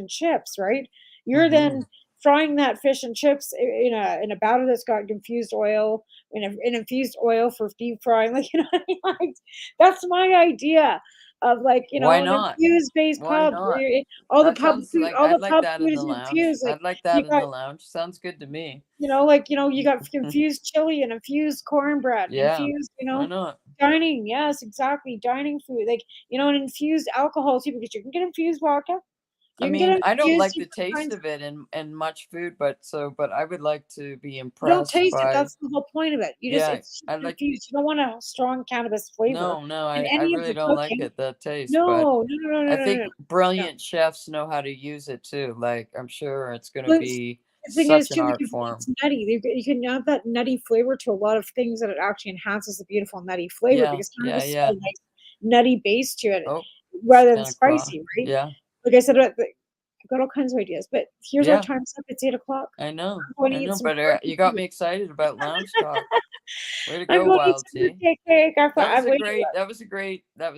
chips, right? You're hmm then frying that fish and chips in a batter that's got infused oil, in infused oil for deep frying. Like, what I mean? Like, that's my idea of, like, Why an not? infused based Why pub where not? all the That pub sounds food, like all I'd the like pub that in food the is lounge. infused. Like, I'd like you that in got the lounge. Sounds good to me. you got infused chili and infused cornbread and Yeah. infused, Why not? dining. Yes, exactly. Dining food. Like, and infused alcohol too, because you can get infused vodka. I You can get mean, I don't infused like the different taste kinds. of it in much food, but I would like to be You don't impressed taste it. by. That's the whole point of it. Yeah, It's just I like. infused. You don't want a strong cannabis flavor No, in I any of really your don't like cooking. it, that taste, but No, no, no, no, I no, no, think no. No. brilliant chefs know how to use it too. Like, I'm sure it's going to Well, be the thing is such an too, art because form. it's nutty. You can add that nutty flavor to a lot of things, that it actually enhances the beautiful nutty flavor, Yeah, because yeah, cannabis has yeah. got a nice nutty base to it Oh, it's rather than 10 o'clock. spicy, right? Yeah, Like I said, I've got all kinds of ideas, but here's our yeah, time's up. It's 8 o'clock. I'm going to I eat know, some but turkey you got food. me excited about lounge talk. Way to I'm go, going to eat Wild some Tea. birthday cake. I'm waiting. That was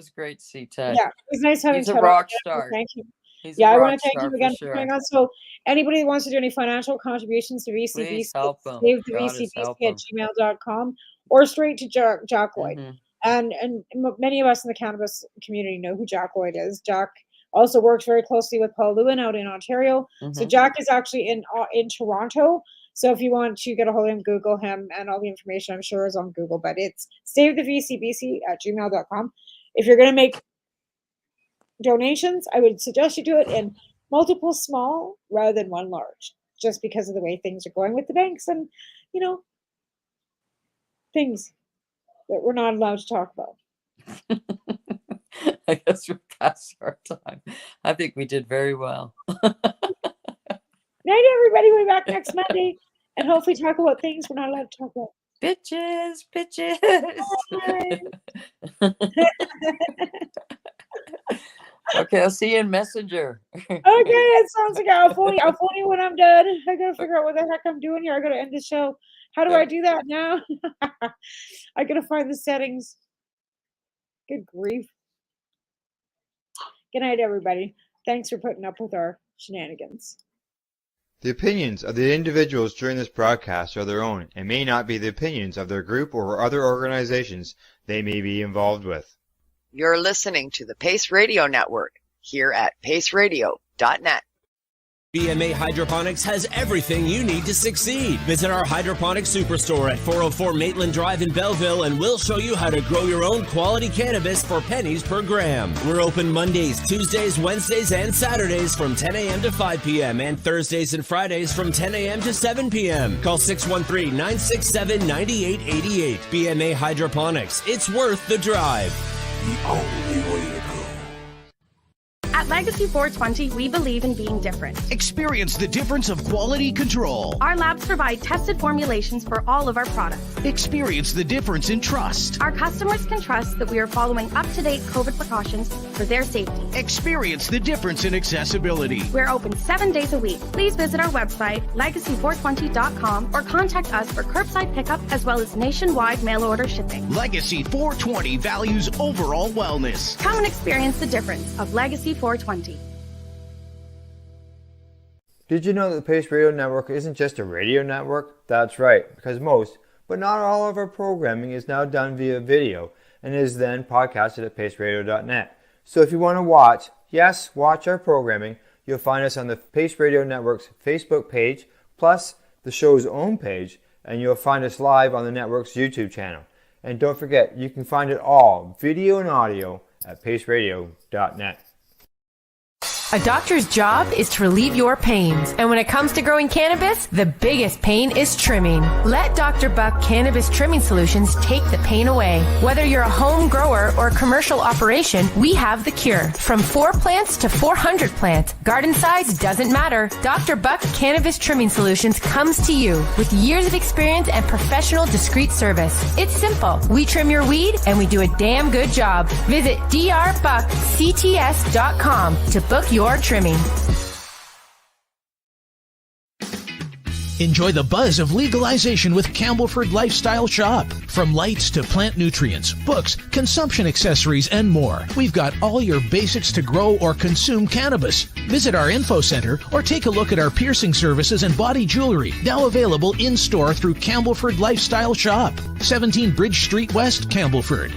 great to see Ted. Yeah, it was nice having He's a Ted on rock again. star. Thank you. He's a Yeah, I want rock to thank star you for again for coming sure. on. So anybody who wants to do any financial contributions to Please VCBC, help him. save the Goddess, help VCBC at him. gmail.com, or straight to Jack Lloyd. hmm And many of us in the cannabis community know who Jack Lloyd is. Jack also works very closely with Paul Lewin out in Ontario. So hmm Jack is actually in Toronto. So if you want to get a hold of him, Google him, and all the information, I'm sure, is on Google. But it's save the VCBC at gmail.com. If you're going to make donations, I would suggest you do it in multiple small rather than one large, just because of the way things are going with the banks, and you know things that we're not allowed to talk about. I guess we're past our time. I think we did very well. Night, everybody. We'll be back next Monday, and hopefully talk about things we're not allowed to talk about. Bitches. Okay, I'll see you in Messenger. Okay, it sounds like I'll phone you when I'm done. I gotta figure out what the heck I'm doing here. I gotta end the show. How do I do that now? I gotta find the settings. Good grief. Good night, everybody. Thanks for putting up with our shenanigans. The opinions of the individuals during this broadcast are their own and may not be the opinions of their group or other organizations they may be involved with. You're listening to the Pace Radio Network here at paceradio.net. BMA Hydroponics has everything you need to succeed. Visit our hydroponics superstore at 404 Maitland Drive in Belleville, and we'll show you how to grow your own quality cannabis for pennies per gram. We're open Mondays, Tuesdays, Wednesdays, and Saturdays from 10 a.m. to 5 p.m. and Thursdays and Fridays from 10 a.m. to 7 p.m. Call 613-967-9888. BMA Hydroponics. It's worth the drive. The only way to go. At Legacy 420, we believe in being different. Experience the difference of quality control. Our labs provide tested formulations for all of our products. Experience the difference in trust. Our customers can trust that we are following up-to-date COVID precautions for their safety. Experience the difference in accessibility. We're open 7 days a week. Please visit our website, legacy420.com, or contact us for curbside pickup as well as nationwide mail order shipping. Legacy 420 values overall wellness. Come and experience the difference of Legacy 420. Did you know that the Pace Radio Network isn't just a radio network? That's right, because most, but not all of our programming is now done via video and is then podcasted at paceradio.net. So if you want to watch our programming, you'll find us on the Pace Radio Network's Facebook page, plus the show's own page, and you'll find us live on the network's YouTube channel. And don't forget, you can find it all, video and audio, at paceradio.net. A doctor's job is to relieve your pains. And when it comes to growing cannabis, the biggest pain is trimming. Let Dr. Buck Cannabis Trimming Solutions take the pain away. Whether you're a home grower or a commercial operation, we have the cure. From 4 plants to 400 plants, garden size doesn't matter. Dr. Buck Cannabis Trimming Solutions comes to you with years of experience and professional discreet service. It's simple. We trim your weed and we do a damn good job. Visit drbuckcts.com to book your trimming. Enjoy the buzz of legalization with Campbellford Lifestyle Shop. From lights to plant nutrients, books, consumption accessories, and more, we've got all your basics to grow or consume cannabis. Visit our info center or take a look at our piercing services and body jewelry, now available in-store through Campbellford Lifestyle Shop, 17 Bridge Street West, Campbellford.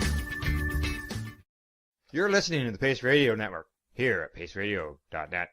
You're listening to the Pace Radio Network, here at paceradio.net.